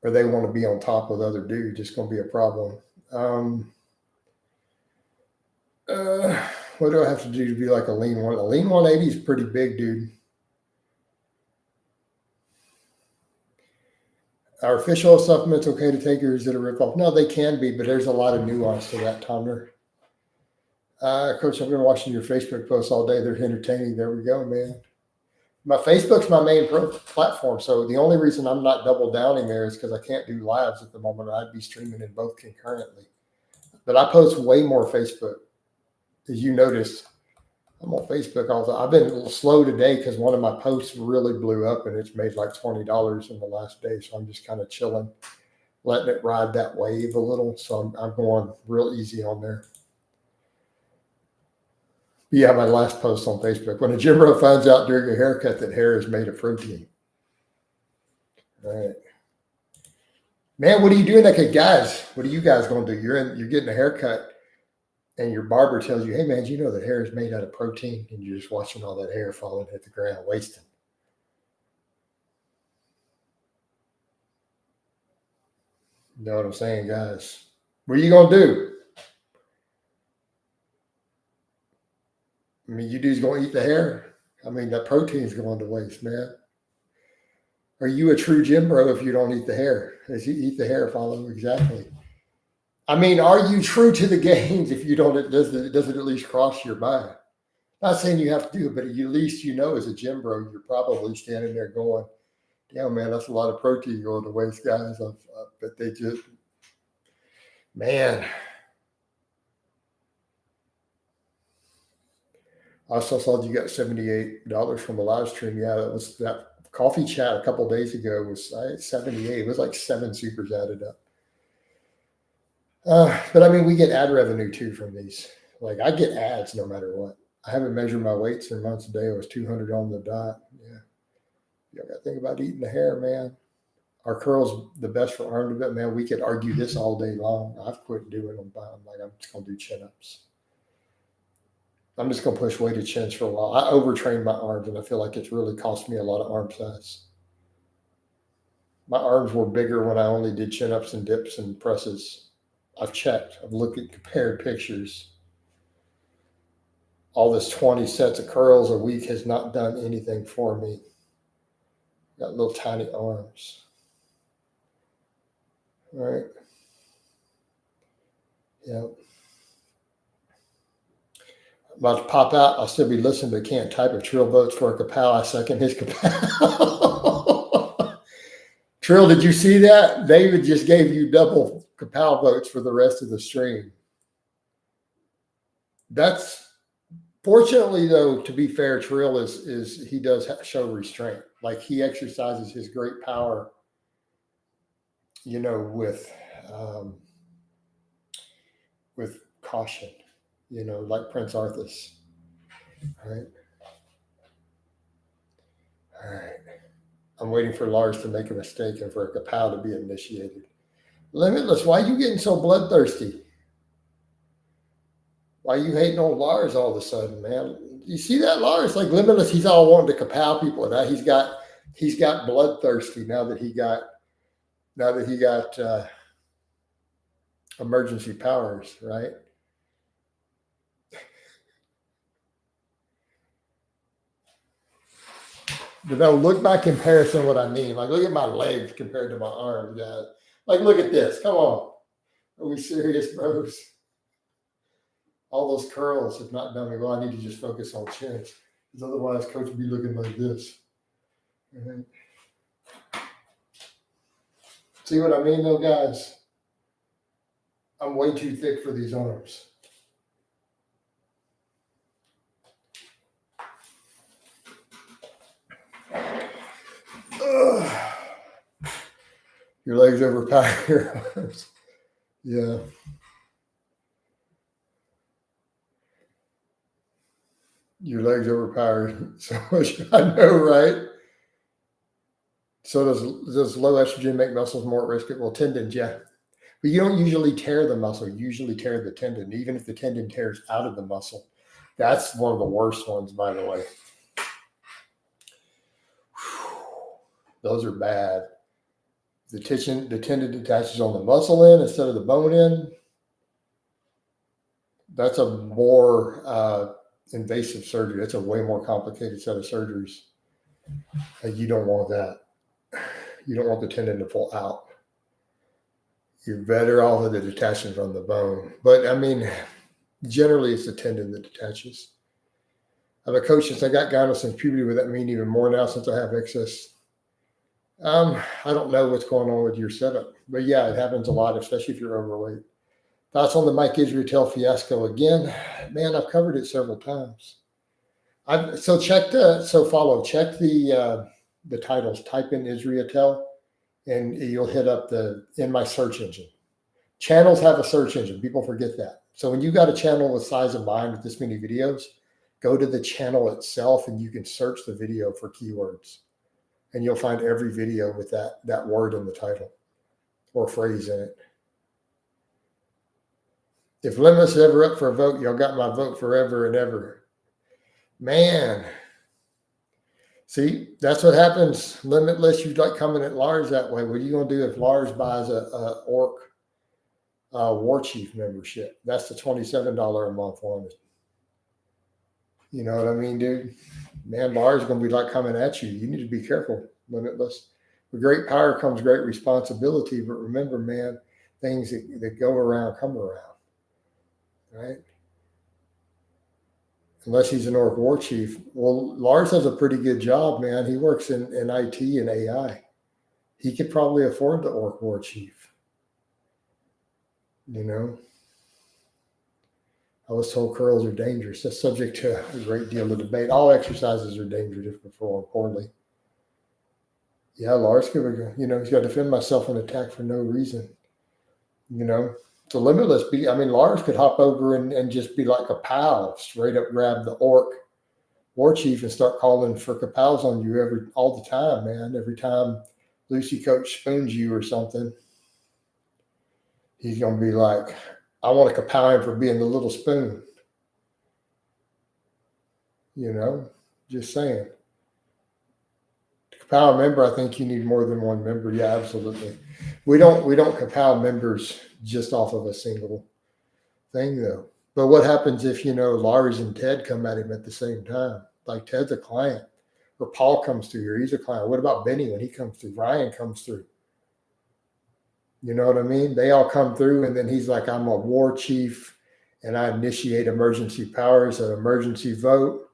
[SPEAKER 1] or they want to be on top with other dudes. It's going to be a problem. What do I have to do to be like a lean one? A lean 180 is pretty big, dude. Are official supplements okay to take, or is it a ripoff? No, they can be, but there's a lot of nuance to that, Tomner. Coach, I've been watching your Facebook posts all day. They're entertaining. There we go, man. My Facebook's my main platform, so the only reason I'm not double downing there is because I can't do lives at the moment. I'd be streaming in both concurrently. But I post way more Facebook. As you noticed, I'm on Facebook all the time. I've been a little slow today because one of my posts really blew up and it's made like $20 in the last day. So I'm just kind of chilling, letting it ride that wave a little. So I'm going real easy on there. Yeah, my last post on Facebook. When a gym bro finds out during a haircut that hair is made of protein. All right. Man, what are you doing? Okay, guys, what are you guys going to do? You're getting a haircut and your barber tells you, hey, man, do you know that hair is made out of protein? And you're just watching all that hair falling at the ground, wasting. You know what I'm saying, guys? What are you going to do? I mean, you dudes going to eat the hair. I mean, that protein's going to waste, man. Are you a true gym bro if you don't eat the hair? As you eat the hair, follow exactly. I mean, are you true to the gains if you don't? It doesn't at least cross your mind. Not saying you have to do it, but at least you know as a gym bro, you're probably standing there going, "Damn, man, that's a lot of protein going to waste, guys." But they just, man. I also saw you got $78 from a live stream. Yeah, that was that coffee chat a couple days ago was 78. It was like 7 supers added up. But I mean, we get ad revenue too from these. Like I get ads no matter what. I haven't measured my weights in months. A day. It was 200 on the dot. Yeah, you got to think about eating the hair, man. Are curls the best for arm development? Man, we could argue this all day long. I've quit doing them. I'm like, I'm just gonna do chin ups. I'm just going to push weighted chins for a while. I overtrained my arms, and I feel like it's really cost me a lot of arm size. My arms were bigger when I only did chin ups and dips and presses. I've checked. I've looked at compared pictures. All this 20 sets of curls a week has not done anything for me. Got little tiny arms. All right. Yep. About to pop out. I'll still be listening, but can't type. If Trill votes for a kapow, I second his kapow. Trill, did you see that? David just gave you double kapow votes for the rest of the stream. That's fortunately, though, to be fair, Trill is he does show restraint. Like he exercises his great power, you know, with caution. You know, like Prince Arthas. All right. All right. I'm waiting for Lars to make a mistake and for a kapow to be initiated. Limitless, why are you getting so bloodthirsty? Why are you hating on Lars all of a sudden, man? You see that, Lars? Like Limitless, he's all wanting to kapow people. Now he's got bloodthirsty now that he got emergency powers, right? But now look by comparison what I mean. Like look at my legs compared to my arms, guys. Like look at this. Come on. Are we serious, bros? All those curls have not done me well. I need to just focus on chins. Because otherwise coach would be looking like this. Right. See what I mean though, guys? I'm way too thick for these arms. Ugh. Your legs overpower your arms. Yeah. Your legs overpower so much. I know, right? So does low estrogen make muscles more at risk? Well, tendons, yeah. But you don't usually tear the muscle. You usually tear the tendon, even if the tendon tears out of the muscle. That's one of the worst ones, by the way. Those are bad. The tendon detaches on the muscle end instead of the bone end. That's a more invasive surgery. That's a way more complicated set of surgeries. You don't want that. You don't want the tendon to pull out. You're better off with the detachment from the bone. But I mean, generally it's the tendon that detaches. I'm a coach since I got gyno since puberty. Would that mean even more now since I have excess? I don't know what's going on with your setup, but yeah, it happens a lot, especially if you're overweight. Thoughts on the Mike Israetel fiasco again? Man, I've covered it several times. Check the titles. Type in Israetel, and you'll hit up in my search engine. Channels have a search engine. People forget that. So when you got a channel the size of mine with this many videos, go to the channel itself, and you can search the video for keywords. And you'll find every video with that word in the title or phrase in it. If Limitless is ever up for a vote, y'all got my vote forever and ever. Man. See, that's what happens. Limitless, you like coming at Lars that way. What are you going to do if Lars buys a Orc War Chief membership? That's the $27 a month one. You know what I mean, dude? Man, Lars going to be like coming at you. You need to be careful, limitless. With great power comes great responsibility. But remember, man, things that go around come around, right? Unless he's an orc war chief. Well, Lars has a pretty good job, man. He works in IT and AI. He could probably afford the orc war chief. You know, I was told curls are dangerous. That's subject to a great deal of debate. All exercises are dangerous if performed poorly. Yeah, Lars could, he's got to defend myself and attack for no reason. You know, the limitless be. I mean, Lars could hop over and just be like a pal, straight up grab the orc war chief and start calling for kapows on you all the time, man. Every time Lucy Coach spoons you or something, he's gonna be like, I want to kapow him for being the little spoon. You know, just saying. To kapow a member, I think you need more than one member. Yeah, absolutely. We don't kapow members just off of a single thing though. But what happens if Lars and Ted come at him at the same time? Like Ted's a client, or Paul comes through here. He's a client. What about Benny when he comes through? Ryan comes through. You know what I mean? They all come through, and then he's like, "I'm a war chief, and I initiate emergency powers, an emergency vote."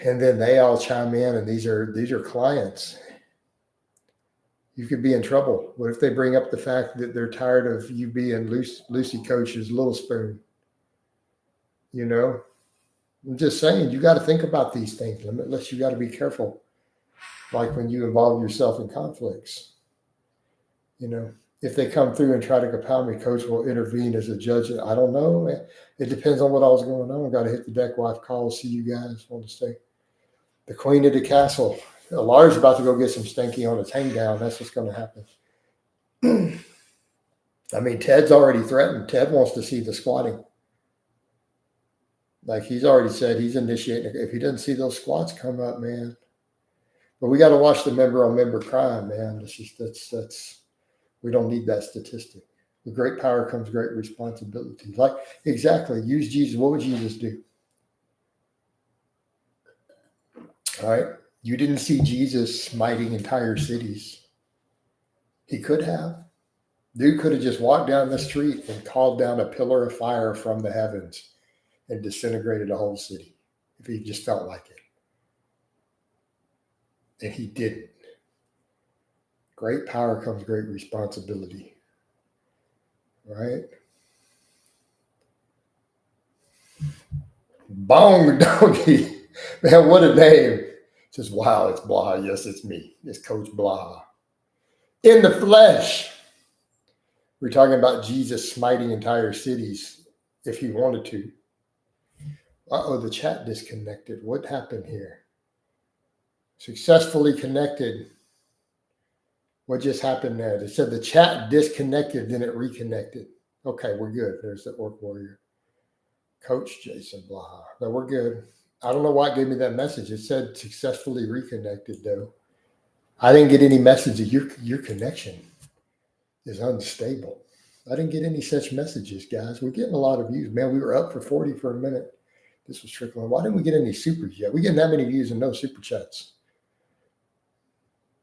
[SPEAKER 1] And then they all chime in, and these are clients. You could be in trouble. What if they bring up the fact that they're tired of you being Lucy Coach's little spoon? You know, I'm just saying, you got to think about these things. Limitless, you got to be careful. Like when you involve yourself in conflicts. If they come through and try to kapow me, Coach will intervene as a judge. I don't know. It depends on what all's going on. Got to hit the deck, wife calls. See you guys. Want to stay. The queen of the castle. Lars about to go get some stinky on his hang down. That's what's going to happen. I mean, Ted's already threatened. Ted wants to see the squatting. Like he's already said he's initiating. If he doesn't see those squats come up, man. But we got to watch the member on member crime, man. That's we don't need that statistic. With great power comes great responsibility. Like exactly, use Jesus. What would Jesus do? All right. You didn't see Jesus smiting entire cities. He could have. Dude could have just walked down the street and called down a pillar of fire from the heavens and disintegrated a whole city if he just felt like it. And he didn't. Great power comes great responsibility. Right? Bong Donkey. Man, what a name. Says, wow, it's Blaha. Yes, it's me. It's Coach Blaha. In the flesh. We're talking about Jesus smiting entire cities if he wanted to. Uh-oh, the chat disconnected. What happened here? Successfully connected. What just happened there? They said the chat disconnected, then it reconnected. Okay, we're good. There's the Orc Warrior. Coach Jason Blaha. No, we're good. I don't know why it gave me that message. It said successfully reconnected, though. I didn't get any message of your connection is unstable. I didn't get any such messages, guys. We're getting a lot of views. Man, we were up for 40 for a minute. This was trickling. Why didn't we get any supers yet? We're getting that many views and no super chats.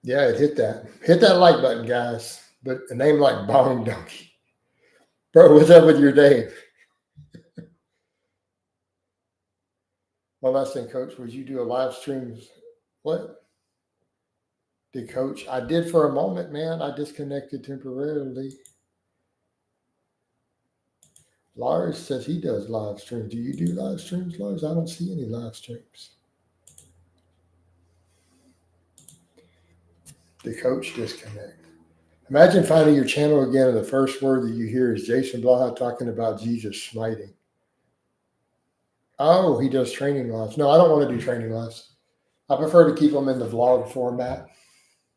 [SPEAKER 1] Yeah, it hit that. Hit that like button, guys. But a name like Bong Donkey. Bro, what's up with your name? One last thing, Coach. Would you do a live stream? What? Did Coach? I did for a moment, man. I disconnected temporarily. Lars says he does live streams. Do you do live streams, Lars? I don't see any live streams. Did Coach disconnect? Imagine finding your channel again and the first word that you hear is Jason Blaha talking about Jesus smiting. Oh, he does training lives. No, I don't want to do training lives. I prefer to keep them in the vlog format.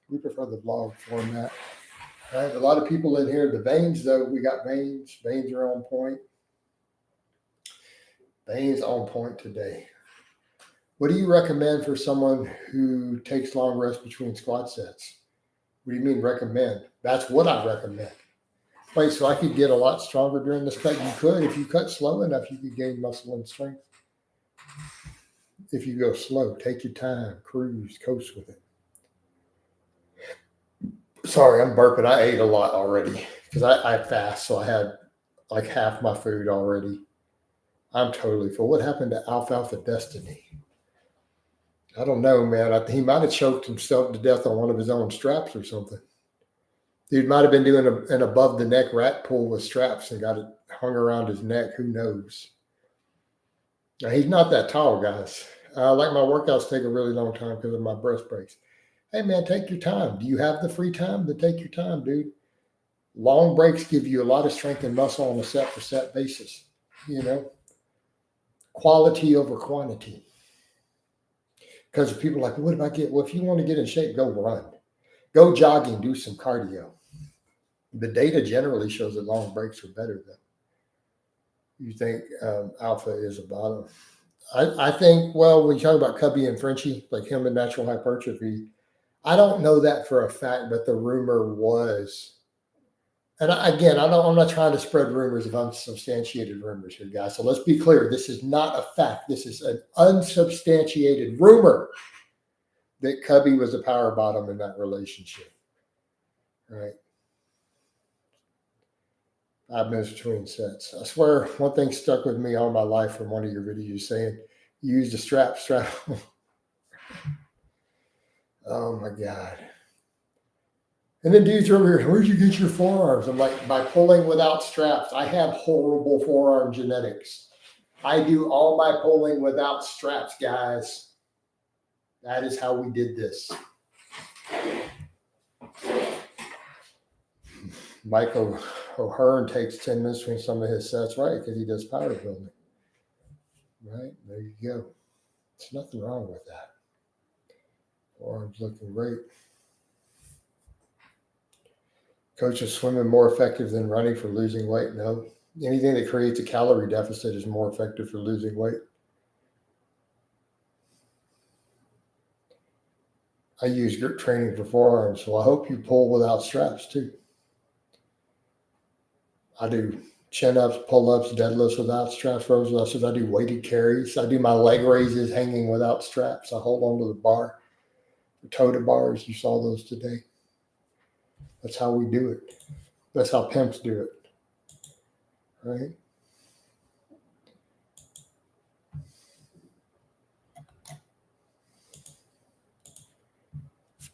[SPEAKER 1] We prefer the vlog format. Right? A lot of people in here, the veins, though, we got veins. Veins are on point. Veins on point today. What do you recommend for someone who takes long rests between squat sets? What do you mean recommend? That's what I recommend. Wait, so I could get a lot stronger during the cut? You could. If you cut slow enough, you could gain muscle and strength. if you go slow. Take your time, cruise, coast with it. Sorry, I'm burping. I ate a lot already because I fast, so I had like half my food already. I'm totally full. What happened to Alfalfa Destiny? I don't know, man. He might have choked himself to death on one of his own straps or something. Dude might have been doing an above the neck rat pull with straps and got it hung around his neck. Who knows? Now, he's not that tall, guys. Like my workouts take a really long time because of my breast breaks. Hey, man, take your time. Do you have the free time? Then take your time, dude. Long breaks give you a lot of strength and muscle on a set for set basis. You know, quality over quantity. Because people are like, what if I get? Well, if you want to get in shape, go run, go jogging, do some cardio. The data generally shows that long breaks are better than you think. Alpha is a bottom. I think, well, when you talk about Cubby and Frenchie, like him and natural hypertrophy, I don't know that for a fact, but the rumor was, and again, I'm not trying to spread rumors of unsubstantiated rumors here, guys. So let's be clear. This is not a fact. This is an unsubstantiated rumor that Cubby was a power bottom in that relationship. Right? 5 minutes between sets. I swear, one thing stuck with me all my life from one of your videos saying you used a strap. Oh my God. And then dudes are over here, where'd you get your forearms? I'm like, by pulling without straps. I have horrible forearm genetics. I do all my pulling without straps, guys. That is how we did this. Michael O'Hearn takes 10 minutes between some of his sets, right? Because he does power building. Right? There you go. There's nothing wrong with that. Forearms looking great. Coach, is swimming more effective than running for losing weight? No. Anything that creates a calorie deficit is more effective for losing weight. I use grip training for forearms, so I hope you pull without straps too. I do chin-ups, pull-ups, deadlifts without straps, rows without straps. I do weighted carries. I do my leg raises hanging without straps. I hold onto the bar. The toe-to bars, you saw those today. That's how we do it. That's how pimps do it. Right?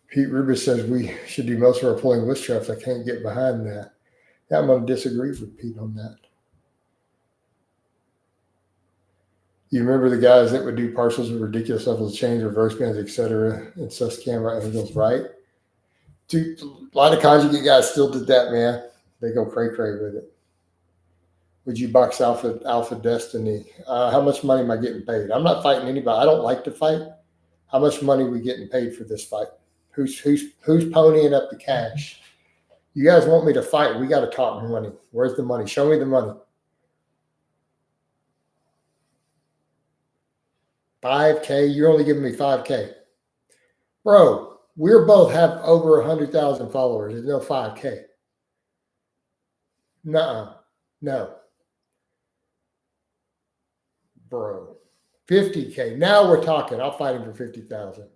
[SPEAKER 1] Pete Rubis says we should do most of our pulling with straps. I can't get behind that. Yeah, I'm going to disagree with Pete on that. You remember the guys that would do partials with ridiculous levels of change, reverse bands, etc., and Suscam right angles, right? Dude, a lot of conjugate guys still did that, man. They go cray-cray with it. Would you box Alpha Destiny? How much money am I getting paid? I'm not fighting anybody. I don't like to fight. How much money are we getting paid for this fight? Who's ponying up the cash? You guys want me to fight? We got to talk money. Where's the money? Show me the money. 5K? You're only giving me 5K. Bro, we're both have over 100,000 followers. There's no 5K. Nuh-uh. No. Bro. 50K. Now we're talking. I'll fight him for 50,000.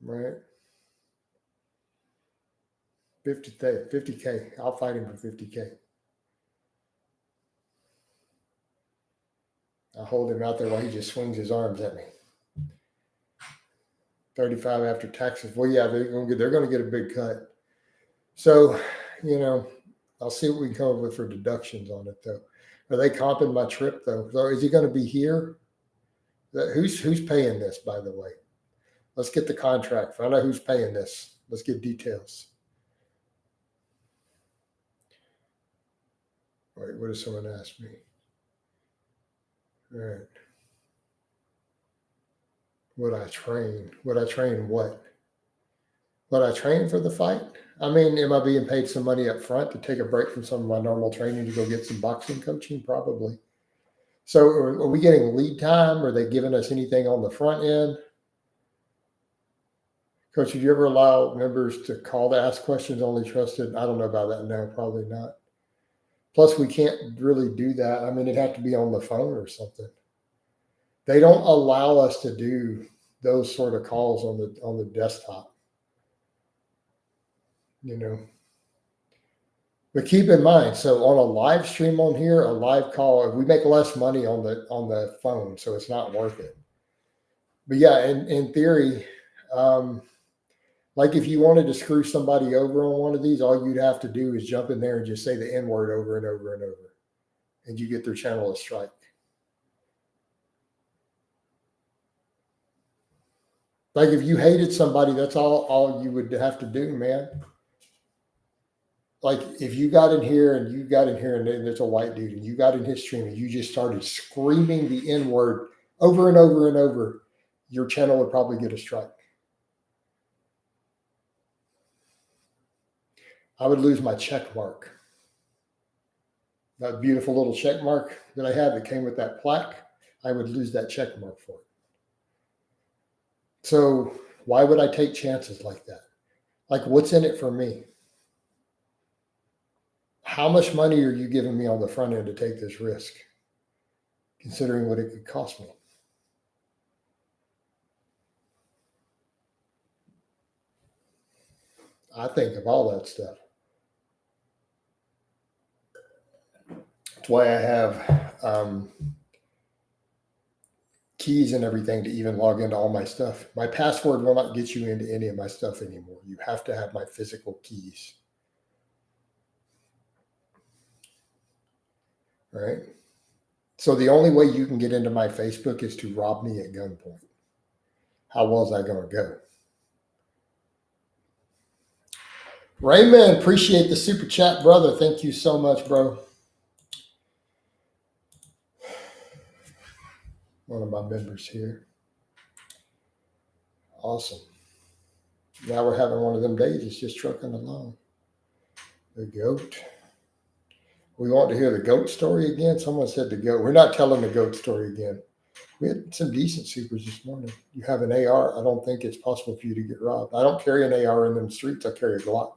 [SPEAKER 1] Right? 50K. I'll fight him for 50K. I'll hold him out there while he just swings his arms at me. 35 after taxes. Well, yeah, they're going to get a big cut. So, I'll see what we can come up with for deductions on it, though. Are they comping my trip, though? So is he going to be here? Who's paying this, by the way? Let's get the contract. Find out who's paying this. Let's get details. Wait, what does someone ask me? All right. Would I train? Would I train what? Would I train for the fight? I mean, am I being paid some money up front to take a break from some of my normal training to go get some boxing coaching? Probably. So are we getting lead time? Are they giving us anything on the front end? Coach, did you ever allow members to call to ask questions only trusted? I don't know about that. No, probably not. Plus, we can't really do that. I mean, it'd have to be on the phone or something. They don't allow us to do those sort of calls on the desktop, you know. But keep in mind, so on a live stream on here, a live call, we make less money on the phone, so it's not worth it. But yeah, in theory, like if you wanted to screw somebody over on one of these, all you'd have to do is jump in there and just say the N word over and over and over, and you get their channel a strike. Like if you hated somebody, that's all you would have to do, man. Like if you got in here and there's a white dude and you got in his stream and you just started screaming the N word over and over and over, your channel would probably get a strike. I would lose my check mark. That beautiful little check mark that I had that came with that plaque, I would lose that check mark for it. So why would I take chances like that? Like, what's in it for me? How much money are you giving me on the front end to take this risk, considering what it could cost me? I think of all that stuff. That's why I have keys and everything to even log into all my stuff. My password will not get you into any of my stuff anymore. You have to have my physical keys. Right? So the only way you can get into my Facebook is to rob me at gunpoint. How well is that going to go? Raymond, appreciate the super chat, brother. Thank you so much, bro. One of my members here. Awesome. Now we're having one of them days. It's just trucking along. The goat. We want to hear the goat story again. Someone said the goat. We're not telling the goat story again. We had some decent supers this morning. You have an AR. I don't think it's possible for you to get robbed. I don't carry an AR in them streets. I carry a Glock.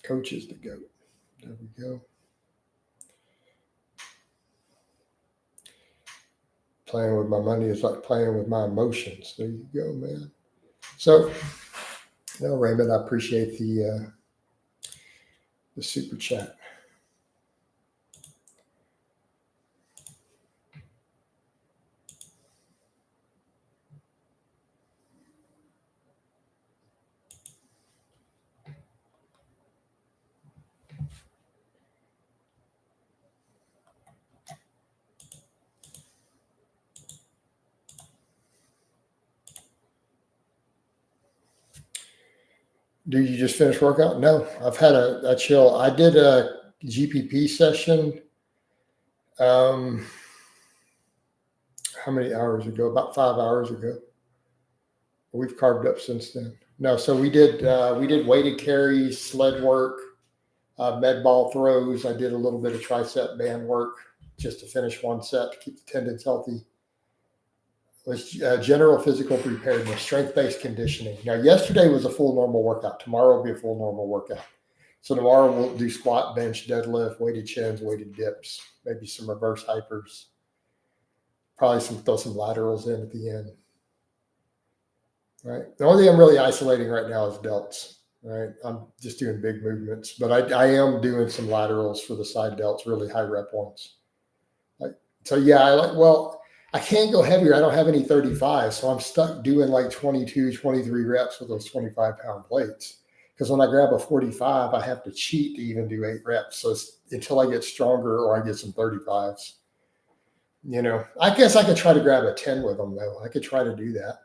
[SPEAKER 1] Coach is the goat. There we go. Playing with my money is like playing with my emotions. There you go, man. So, no, Raymond, I appreciate the super chat. Do you just finish workout? No, I've had a chill. I did a GPP session. How many hours ago? About 5 hours ago. We've carved up since then. No, so we did weighted carries, sled work, med ball throws. I did a little bit of tricep band work just to finish one set to keep the tendons healthy. It was general physical preparedness, strength-based conditioning. Now, yesterday was a full normal workout. Tomorrow will be a full normal workout. So tomorrow we'll do squat, bench, deadlift, weighted chins, weighted dips, maybe some reverse hypers, probably throw some laterals in at the end. Right. The only thing I'm really isolating right now is delts. Right. I'm just doing big movements, but I am doing some laterals for the side delts, really high rep ones. Like, so yeah, I can't go heavier. I don't have any 35. So I'm stuck doing like 22, 23 reps with those 25-pound plates. Because when I grab a 45, I have to cheat to even do 8 reps. So it's until I get stronger or I get some 35s. You know, I guess I could try to grab a 10 with them, though. I could try to do that.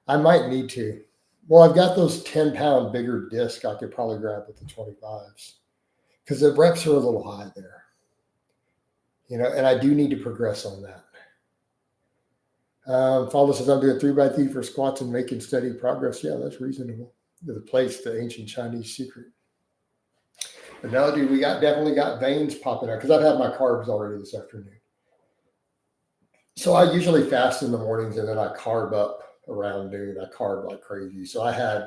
[SPEAKER 1] I might need to. Well, I've got those 10-pound bigger disc I could probably grab with the 25s. Because the reps are a little high there. You know, and I do need to progress on that. Follow says, I'm doing 3x3 for squats and making steady progress. Yeah, that's reasonable. The plate's the ancient Chinese secret. But no, dude, we definitely got veins popping out because I've had my carbs already this afternoon. So I usually fast in the mornings and then I carb up around noon. I carb like crazy. So I had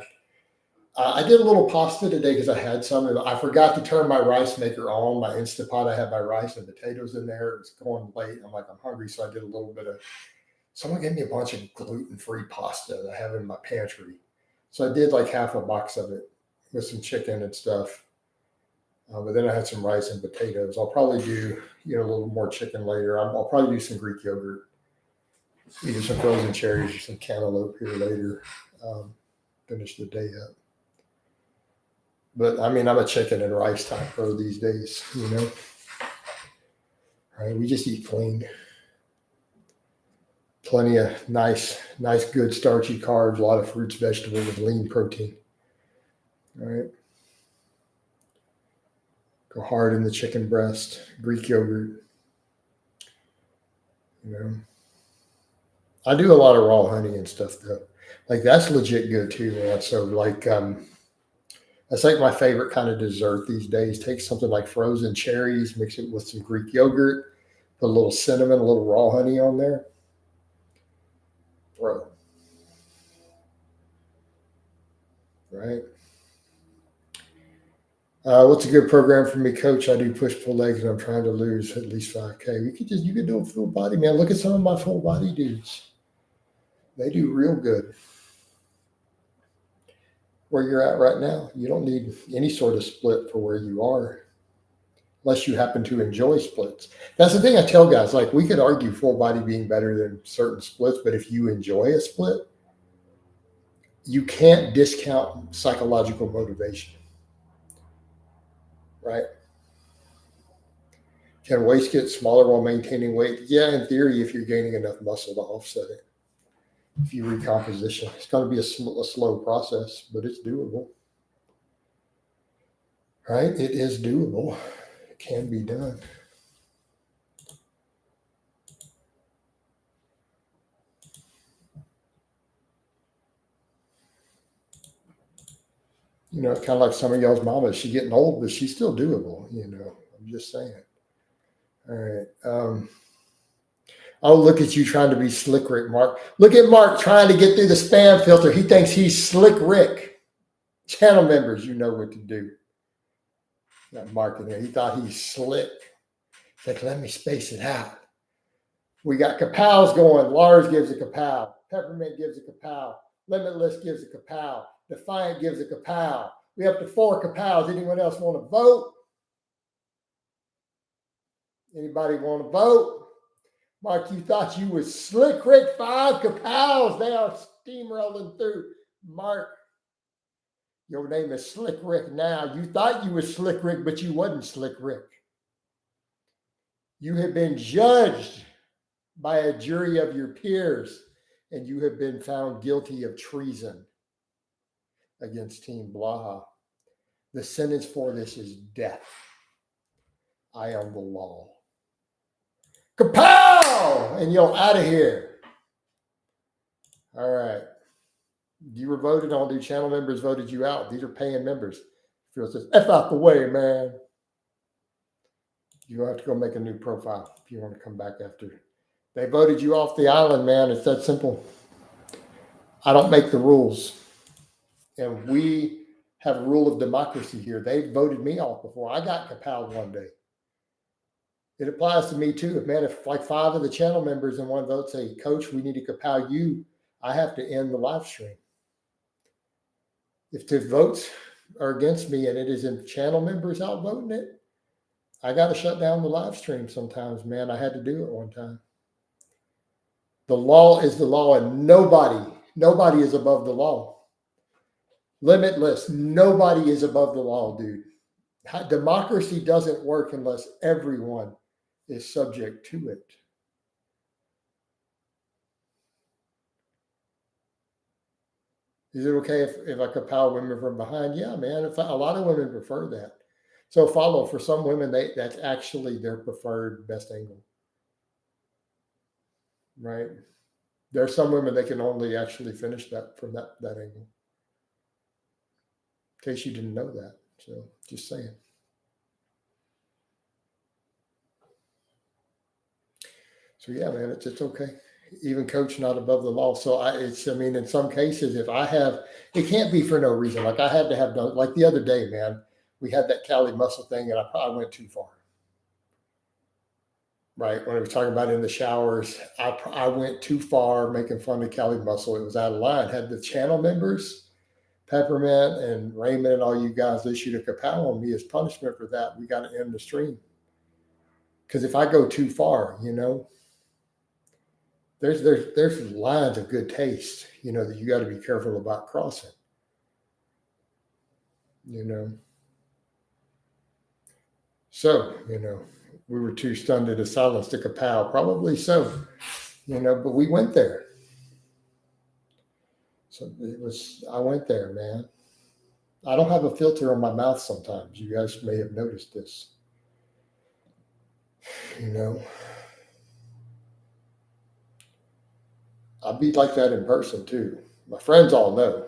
[SPEAKER 1] I did a little pasta today because I had some. And I forgot to turn my rice maker on. My Instapot, I had my rice and potatoes in there. It was going late. I'm like, I'm hungry. So I did a little bit of, someone gave me a bunch of gluten-free pasta that I have in my pantry. So I did like half a box of it with some chicken and stuff. But then I had some rice and potatoes. I'll probably do, a little more chicken later. I'll probably do some Greek yogurt, either some frozen cherries or some cantaloupe here later. Finish the day up. But I mean, I'm a chicken and rice type bro these days, Right? We just eat clean. Plenty of nice, good starchy carbs, a lot of fruits, vegetables, with lean protein. All right. Go hard in the chicken breast, Greek yogurt. I do a lot of raw honey and stuff though. Like that's legit good too, man. So like that's like my favorite kind of dessert these days. Take something like frozen cherries, mix it with some Greek yogurt, put a little cinnamon, a little raw honey on there. Bro. Right. What's a good program for me, coach? I do push pull legs and I'm trying to lose at least 5K. You could do a full body, man. Look at some of my full body dudes. They do real good. Where you're at right now, you don't need any sort of split for where you are, unless you happen to enjoy splits. That's the thing I tell guys. Like we could argue full body being better than certain splits, but if you enjoy a split, you can't discount psychological motivation. Right? Can waist get smaller while maintaining weight? Yeah, in theory, if you're gaining enough muscle to offset it. If you recomposition, it's going to be a slow process, but it's doable. Right? It is doable. It can be done. Kind of like some of y'all's mamas. She's getting old, but she's still doable. I'm just saying. All right. Oh, look at you trying to be Slick Rick, Mark. Look at Mark trying to get through the spam filter. He thinks he's Slick Rick. Channel members, you know what to do. That Mark in there. He thought he's slick. He's like, let me space it out. We got kapows going. Lars gives a kapow. Peppermint gives a kapow. Limitless gives a kapow. Defiant gives a kapow. We up to 4 kapows. Anyone else want to vote? Anybody want to vote? Mark, you thought you was Slick Rick. 5 kapows. They are steamrolling through. Mark, your name is Slick Rick now. You thought you was Slick Rick, but you wasn't Slick Rick. You have been judged by a jury of your peers, and you have been found guilty of treason against Team Blaha. The sentence for this is death. I am the law. Kapow! And you're out of here. All right. You were voted on. Do channel members voted you out? These are paying members. Phil says, F out the way, man. You have to go make a new profile if you want to come back after. They voted you off the island, man. It's that simple. I don't make the rules. And we have a rule of democracy here. They voted me off before. I got kapowed one day. It applies to me too. If like 5 of the channel members in one vote say, Coach, we need to kapow you, I have to end the live stream. If the votes are against me and it is in channel members outvoting it, I got to shut down the live stream sometimes, man. I had to do it one time. The law is the law, and nobody is above the law. Limitless, nobody is above the law, dude. Democracy doesn't work unless everyone is subject to it. Is it okay if I kapow women from behind? Yeah, man. A lot of women prefer that. So follow, for some women, that's actually their preferred best angle. Right? There are some women that can only actually finish that from that angle. In case you didn't know that. So just saying. So yeah, man, it's okay. even coach not above the law. So I mean, in some cases, if I have, it can't be for no reason. Like I had to have done, like the other day, man, we had that Cali muscle thing and I probably went too far. Right. When I was talking about in the showers, I went too far making fun of Cali muscle. It was out of line. Had the channel members, Peppermint and Raymond and all you guys issued a kapow on me as punishment for that. We got to end the stream. Because if I go too far, there's lines of good taste, that you got to be careful about crossing. So, we were too stunned to silence the kapow. Probably so, but we went there. So I went there, man. I don't have a filter on my mouth sometimes. You guys may have noticed this. I'll be like that in person too. My friends all know.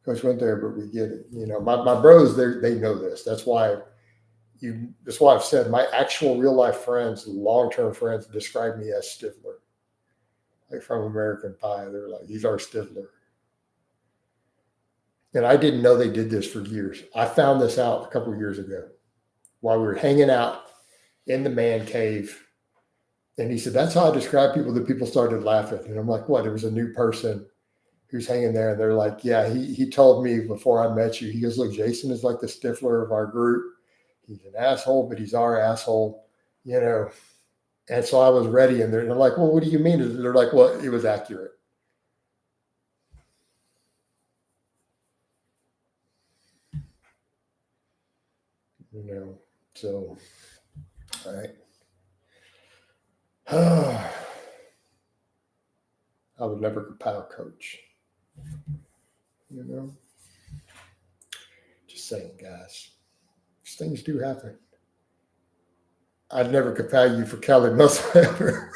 [SPEAKER 1] Coach went there, but we get it. My bros, they know this. That's why I've said my actual real life friends, long-term friends, describe me as Stifler. Like from American Pie. They're like, he's our Stifler. And I didn't know they did this for years. I found this out a couple of years ago while we were hanging out in the man cave. And he said, that's how I describe people. That people started laughing. And I'm like, what? It was a new person who's hanging there. And they're like, yeah, he told me before I met you. He goes, look, Jason is like the Stifler of our group. He's an asshole, but he's our asshole, And so I was ready. And they're like, well, what do you mean? And they're like, well, it was accurate. So, all right. I would never kapow coach. Just saying, guys. These things do happen. I'd never kapow you for Cali muscle ever.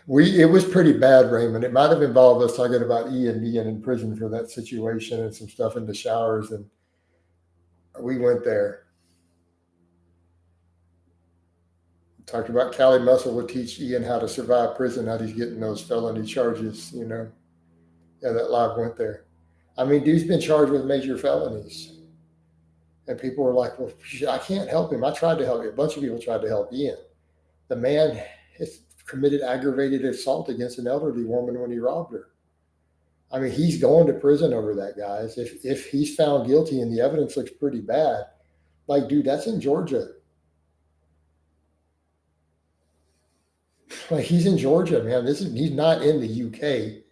[SPEAKER 1] It was pretty bad, Raymond. It might have involved us talking about Ian being in prison for that situation and some stuff in the showers, and we went there. Talked about Cali muscle would teach Ian how to survive prison, how he's getting those felony charges, Yeah, that live went there. I mean, dude's been charged with major felonies. And people were like, well, I can't help him. I tried to help him. A bunch of people tried to help Ian. The man has committed aggravated assault against an elderly woman when he robbed her. I mean, he's going to prison over that, guys. If he's found guilty and the evidence looks pretty bad, like, dude, that's in Georgia. Like, he's in Georgia, man. He's not in the UK.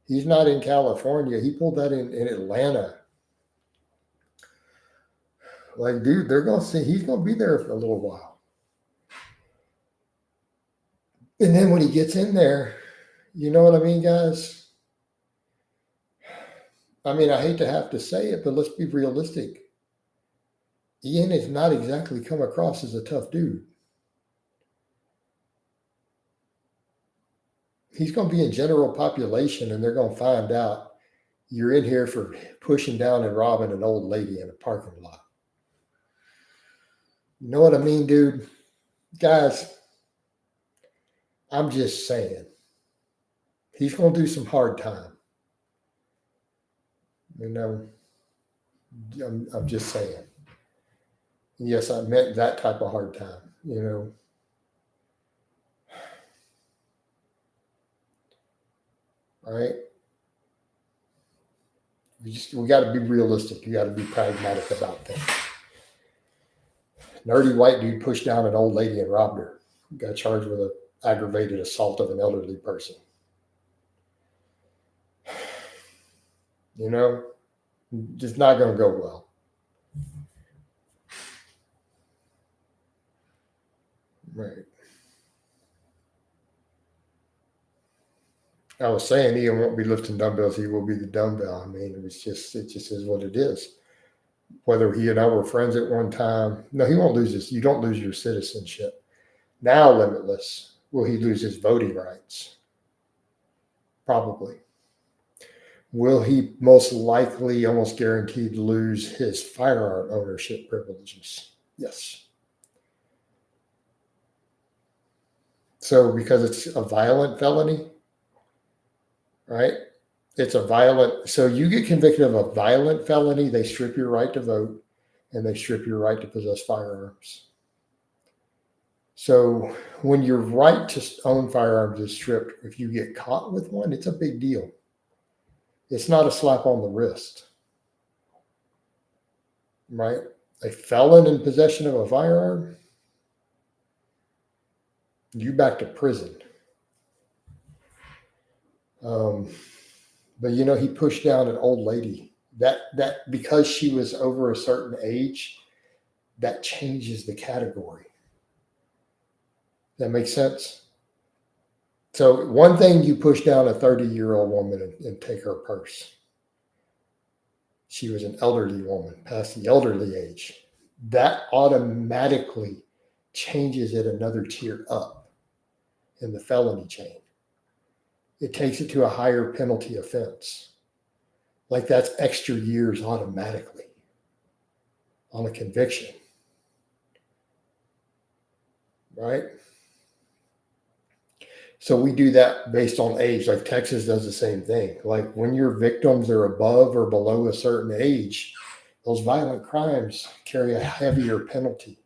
[SPEAKER 1] He's not in California. He pulled that in Atlanta. Like, dude, they're going to see he's going to be there for a little while. And then when he gets in there, you know what I mean, guys? I mean, I hate to have to say it, but let's be realistic. Ian has not exactly come across as a tough dude. He's going to be in general population, and they're going to find out you're in here for pushing down and robbing an old lady in a parking lot. You know what I mean, dude? Guys, I'm just saying. He's going to do some hard time. I'm just saying. Yes, I meant that type of hard time, Right? We got to be realistic. You got to be pragmatic about things. Nerdy white dude pushed down an old lady and robbed her. Got charged with an aggravated assault of an elderly person. Just not going to go well. Right. I was saying Ian won't be lifting dumbbells. He will be the dumbbell. I mean, it just is what it is. Whether he and I were friends at one time. No, he won't lose this. You don't lose your citizenship. Now, Limitless, will he lose his voting rights? Probably. Will he most likely, almost guaranteed, lose his firearm ownership privileges? Yes. So because it's a violent felony, right? It's a violent, so you get convicted of a violent felony, they strip your right to vote and they strip your right to possess firearms. So when your right to own firearms is stripped, if you get caught with one, it's a big deal. It's not a slap on the wrist, right? A felon in possession of a firearm, you back to prison. But he pushed down an old lady. That because she was over a certain age, that changes the category. That makes sense? So one thing, you push down a 30-year-old woman and take her purse. She was an elderly woman, past the elderly age. That automatically changes it another tier up in the felony chain. It takes it to a higher penalty offense. Like that's extra years automatically on a conviction, right? So we do that based on age. Like Texas does the same thing. Like when your victims are above or below a certain age, those violent crimes carry a heavier penalty.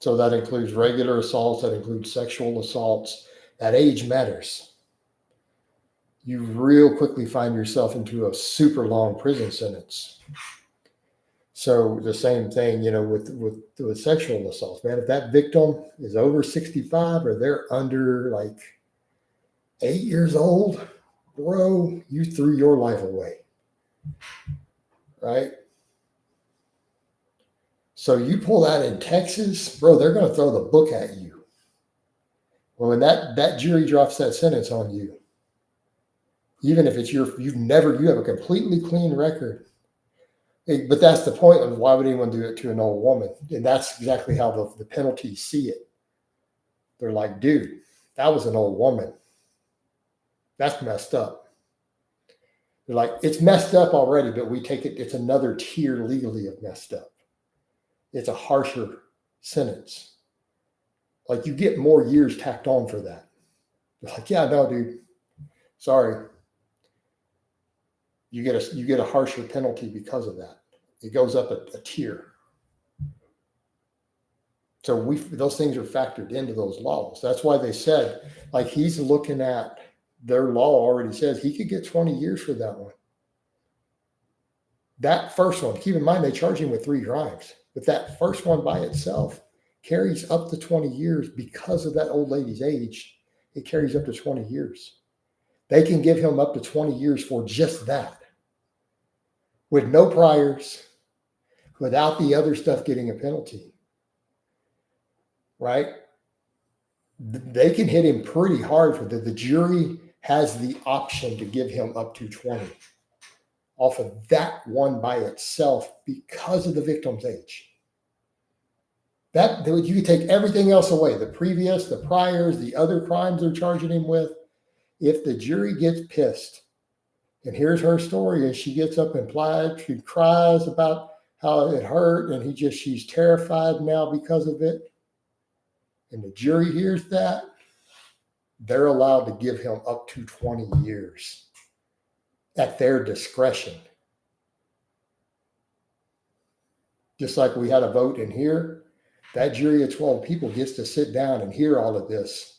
[SPEAKER 1] So that includes regular assaults, that includes sexual assaults. That age matters. You real quickly find yourself into a super long prison sentence. So the same thing, with sexual assaults, man. If that victim is over 65 or they're under like 8 years old, bro, you threw your life away, right? So you pull that in Texas, bro, they're going to throw the book at you. Well, when that jury drops that sentence on you, even if it's you have a completely clean record. But that's the point of why would anyone do it to an old woman? And that's exactly how the penalties see it. They're like, dude, that was an old woman. That's messed up. They're like, it's messed up already, but we take it, it's another tier legally of messed up. It's a harsher sentence. Like you get more years tacked on for that. They're like, yeah, no, dude, sorry. You get a harsher penalty because of that. It goes up a tier. So those things are factored into those laws. That's why they said, like he's looking at their law already says he could get 20 years for that one. That first one, keep in mind they charge him with 3 crimes, but that first one by itself carries up to 20 years because of that old lady's age. It carries up to 20 years. They can give him up to 20 years for just that. With no priors, without the other stuff getting a penalty, right? They can hit him pretty hard for that. The jury has the option to give him up to 20 off of that one by itself because of the victim's age. That you can take everything else away, the previous, the priors, the other crimes they're charging him with. If the jury gets pissed, and here's her story, and she gets up and she cries about how it hurt, and she's terrified now because of it. And the jury hears that, they're allowed to give him up to 20 years at their discretion. Just like we had a vote in here, that jury of 12 people gets to sit down and hear all of this.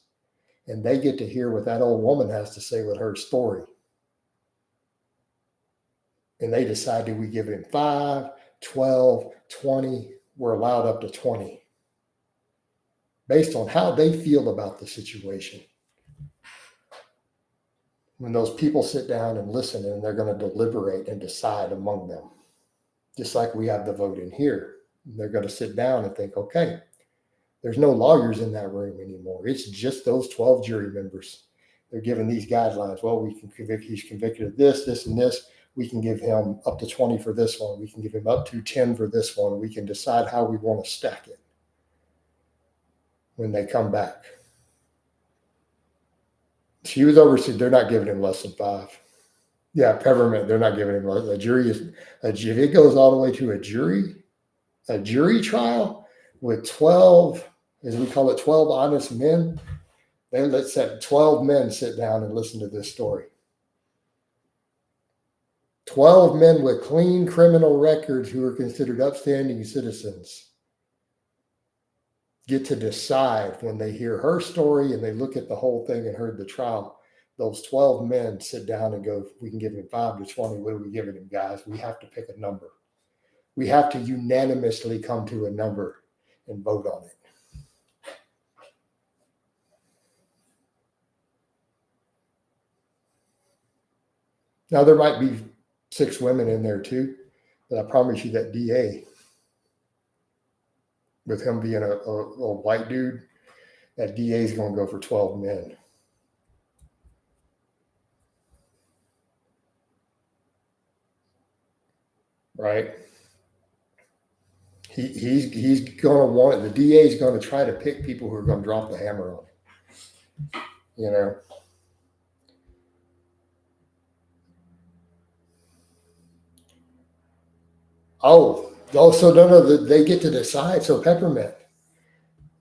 [SPEAKER 1] And they get to hear what that old woman has to say with her story. And they decide, do we give him 5, 12, 20? We're allowed up to 20. Based on how they feel about the situation. When those people sit down and listen, and they're going to deliberate and decide among them. Just like we have the vote in here. They're going to sit down and think, okay, there's no lawyers in that room anymore. It's just those 12 jury members. They're giving these guidelines. Well, he's convicted of this, this, and this. We can give him up to 20 for this one. We can give him up to 10 for this one. We can decide how we want to stack it when they come back. She was overseas. They're not giving him less than 5. Yeah, peppermint. They're not giving him less. If it goes all the way to a jury trial with 12 as we call it, 12 honest men. Let's have 12 men sit down and listen to this story. 12 men with clean criminal records who are considered upstanding citizens get to decide when they hear her story and they look at the whole thing and heard the trial. Those 12 men sit down and go, we can give him 5 to 20. What are we giving him, guys? We have to pick a number. We have to unanimously come to a number and vote on it. Now, there might be 6 women in there too, but I promise you that DA, with him being a white dude, that DA is going to go for 12 men. Right? He's going to want it. The DA is going to try to pick people who are going to drop the hammer on him. You know? Oh, so no, they get to decide. So Peppermint,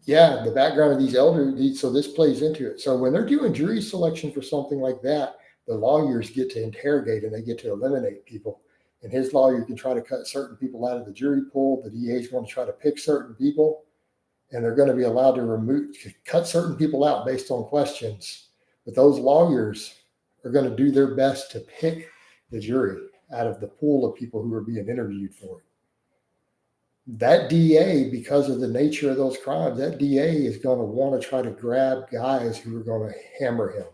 [SPEAKER 1] yeah, the background of these elders, so this plays into it. So when they're doing jury selection for something like that, the lawyers get to interrogate and they get to eliminate people. And his lawyer can try to cut certain people out of the jury pool. The DA is going to try to pick certain people, and they're going to be allowed to cut certain people out based on questions. But those lawyers are going to do their best to pick the jury out of the pool of people who are being interviewed for it. That DA, because of the nature of those crimes, that DA is going to want to try to grab guys who are going to hammer him.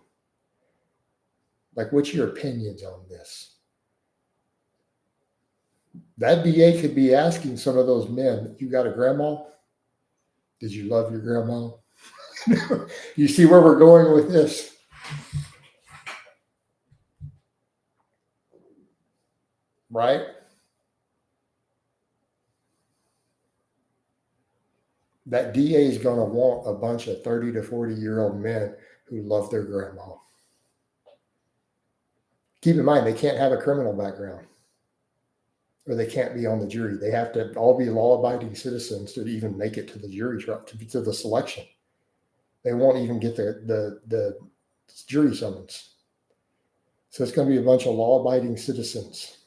[SPEAKER 1] Like, what's your opinions on this? That DA could be asking some of those men, you got a grandma? Did you love your grandma? You see where we're going with this? Right? That DA is going to want a bunch of 30 to 40-year-old men who love their grandma. Keep in mind, they can't have a criminal background, or they can't be on the jury. They have to all be law-abiding citizens to even make it to the jury trial, to the selection. They won't even get the jury summons. So it's going to be a bunch of law-abiding citizens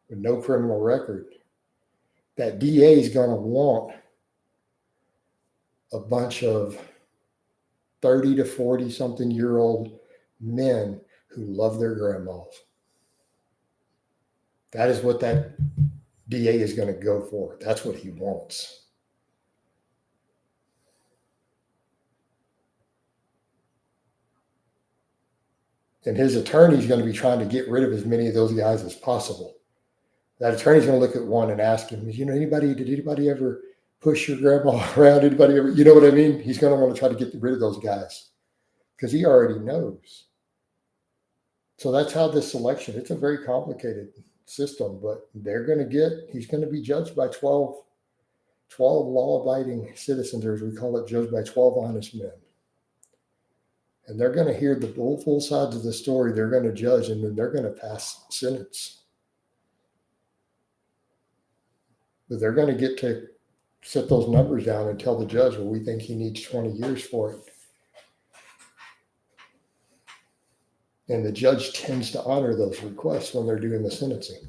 [SPEAKER 1] with no criminal record. That DA is going to want a bunch of 30 to 40-something-year-old men who love their grandmas. That is what that DA is going to go for. That's what he wants. And his attorney is going to be trying to get rid of as many of those guys as possible. That attorney's going to look at one and ask him, did anybody ever push your grandma around? Anybody ever, you know what I mean? He's going to want to try to get rid of those guys because he already knows. So that's how this selection, it's a very complicated system, but he's going to be judged by 12 law-abiding citizens, or as we call it, judged by 12 honest men. And they're going to hear the full sides of the story. They're going to judge, and then they're going to pass sentence. But they're going to get to set those numbers down and tell the judge, well, we think he needs 20 years for it. And the judge tends to honor those requests when they're doing the sentencing.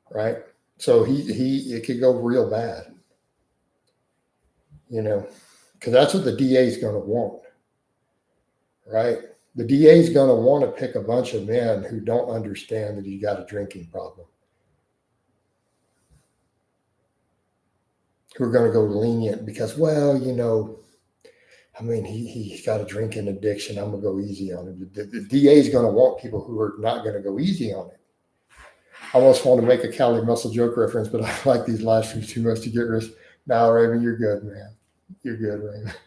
[SPEAKER 1] Right? So it could go real bad. Because that's what the DA is going to want. Right? The DA is going to want to pick a bunch of men who don't understand that you got a drinking problem. Who are going to go lenient because, he's got a drinking addiction. I'm going to go easy on him. The DA is going to want people who are not going to go easy on it. I almost want to make a Cali Muscle joke reference, but I like these last few too much to get rid of. No, Raymond, you're good, man. You're good, Raymond.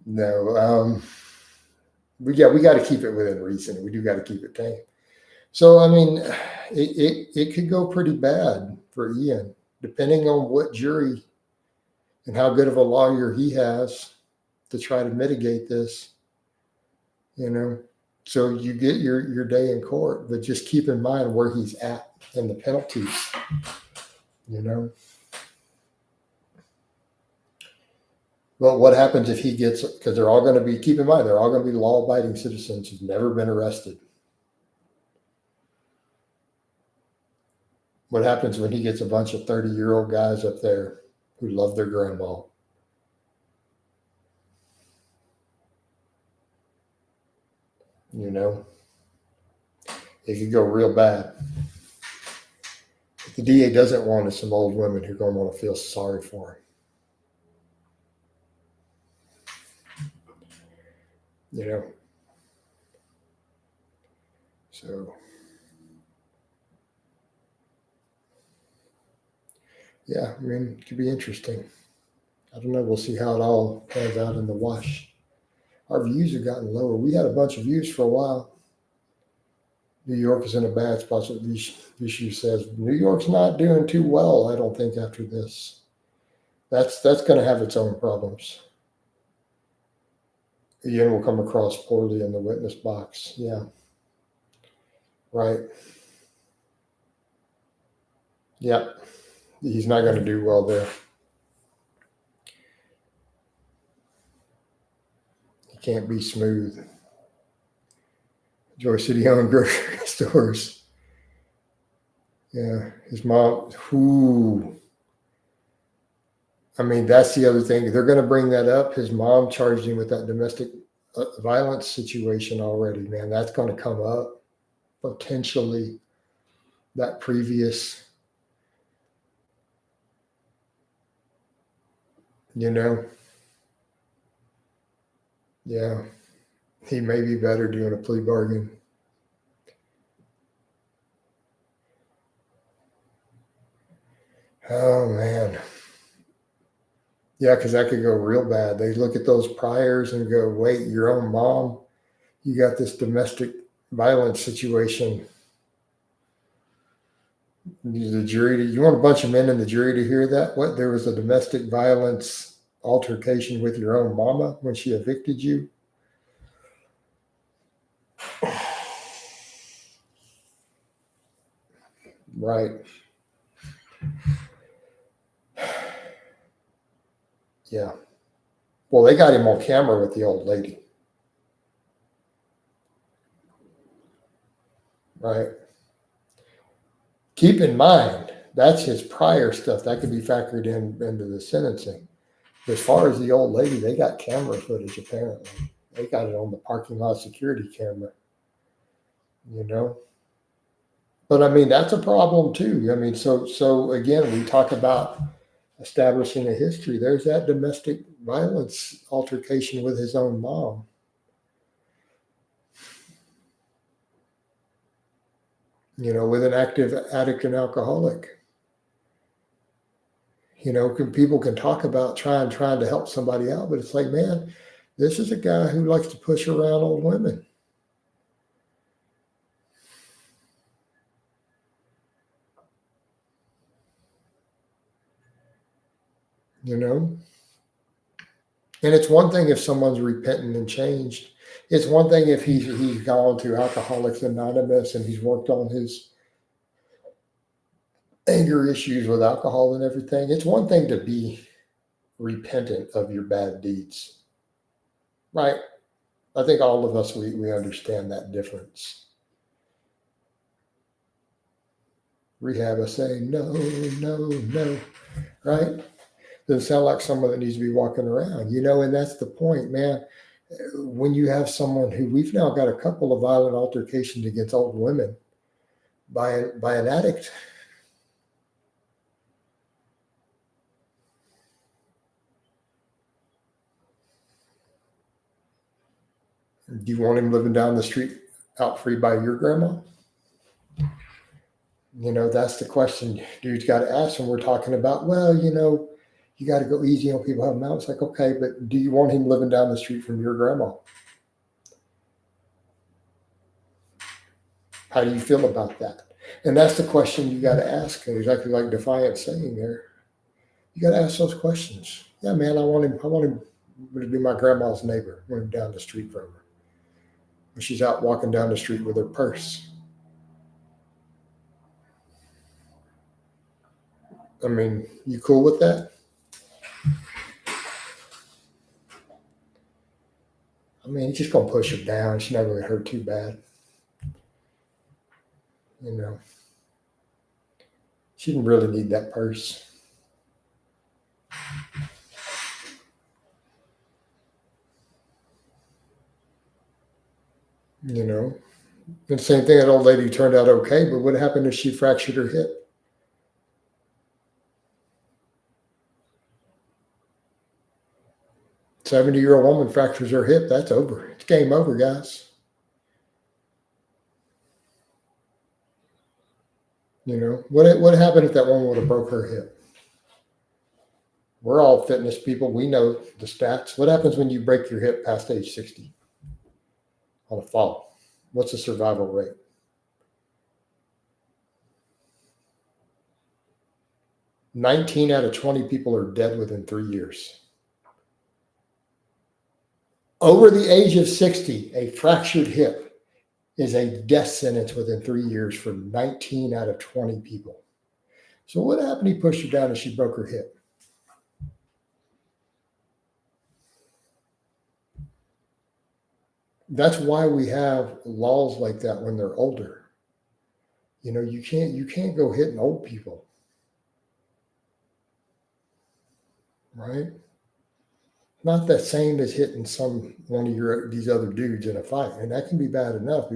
[SPEAKER 1] No, we got to keep it within reason. We do got to keep it tame. So, it could go pretty bad for Ian, depending on what jury and how good of a lawyer he has to try to mitigate this, So you get your day in court, but just keep in mind where he's at and the penalties, But what happens if he gets, because they're all going to be, keep in mind, they're all going to be law-abiding citizens who've never been arrested. What happens when he gets a bunch of 30-year-old guys up there who love their grandma? You know, it could go real bad. What the DA doesn't want is some old women who are going to want to feel sorry for him. You know, so yeah, I mean, it could be interesting. I don't know. We'll see how it all pans out in the wash. Our views have gotten lower. We had a bunch of views for a while. New York is in a bad spot. So Vishu says New York's not doing too well, I don't think, after this. That's going to have its own problems. Ian will come across poorly in the witness box. Yeah. Right. Yeah. He's not going to do well there. He can't be smooth. Joy City owned grocery stores. Yeah. His mom, I mean, that's the other thing. They're going to bring that up. His mom charged him with that domestic violence situation already, man. That's going to come up potentially. That previous, yeah. He may be better doing a plea bargain. Oh, man. Yeah, because that could go real bad. They look at those priors and go, wait, your own mom, you got this domestic violence situation. The jury, you want a bunch of men in the jury to hear that? What? There was a domestic violence altercation with your own mama when she evicted you? Right. Yeah. Well, they got him on camera with the old lady. Right. Keep in mind, that's his prior stuff. That could be factored into the sentencing. As far as the old lady, they got camera footage, apparently. They got it on the parking lot security camera. But I mean, that's a problem too. I mean, so again, we talk about establishing a history. There's that domestic violence altercation with his own mom. With an active addict and alcoholic. People can talk about trying to help somebody out, but it's like, man, this is a guy who likes to push around old women. And it's one thing if someone's repentant and changed. It's one thing if he's gone to Alcoholics Anonymous and he's worked on his anger issues with alcohol and everything. It's one thing to be repentant of your bad deeds, right? I think all of us, we understand that difference. Rehab is saying, no, right? Doesn't sound like someone that needs to be walking around, and that's the point, man. When you have someone who, we've now got a couple of violent altercations against old women by an addict. Do you want him living down the street out free by your grandma? That's the question dude's got to ask when we're talking about, well, you got to go easy on people having out. It's like, okay, but do you want him living down the street from your grandma? How do you feel about that? And that's the question you got to ask. Exactly like Defiant's saying there. You got to ask those questions. Yeah, man, I want him to be my grandma's neighbor when I'm down the street from her. When she's out walking down the street with her purse. I mean, you cool with that? I mean, he's just going to push her down. She's not going to hurt too bad. You know, she didn't really need that purse. You know, and same thing, that old lady turned out okay, but what happened if she fractured her hip? '70-year-old woman fractures her hip. That's over. It's game over, guys. You know, what happened if that woman would have broke her hip? We're all fitness people. We know the stats. What happens when you break your hip past age 60 on a fall? What's the survival rate? 19 out of 20 people are dead within 3 years. Over the age of 60, a fractured hip is a death sentence within 3 years for 19 out of 20 people. So what happened? He pushed her down and she broke her hip. That's why we have laws like that when they're older. You know, you can't go hitting old people, right? Not the same as hitting one of these other dudes in a fight, and that can be bad enough.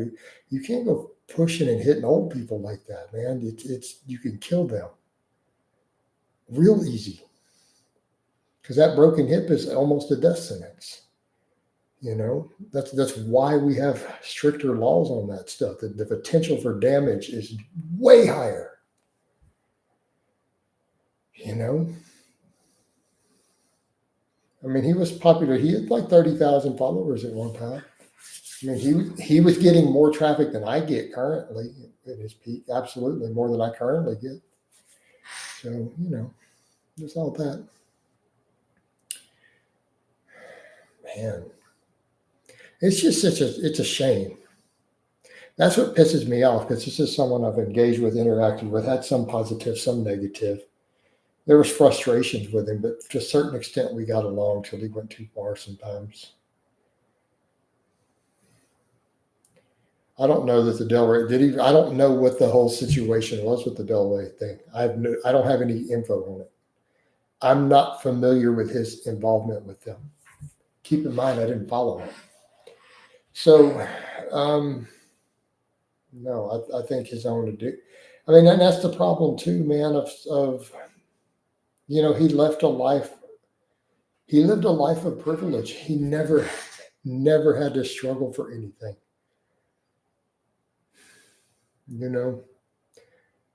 [SPEAKER 1] You can't go pushing and hitting old people like that, man. It's you can kill them real easy because that broken hip is almost a death sentence. You know, that's why we have stricter laws on that stuff. The potential for damage is way higher. You know, I mean, he was popular. He had like 30,000 followers at one time. I mean, he was getting more traffic than I get currently at his peak. Absolutely, more than I currently get. So you know, there's all that. Man, it's just it's a shame. That's what pisses me off because this is someone I've engaged with, interacted with, had some positive, some negative. There was frustrations with him, but to a certain extent, we got along till he went too far sometimes. I don't know that the Delray did he. I don't know what the whole situation was with the Delray thing. I don't have any info on it. I'm not familiar with his involvement with them. Keep in mind, I didn't follow him. So, no, I think his own to do. I mean, and that's the problem too, man. Of you know, he left a life. He lived a life of privilege. He never had to struggle for anything. You know,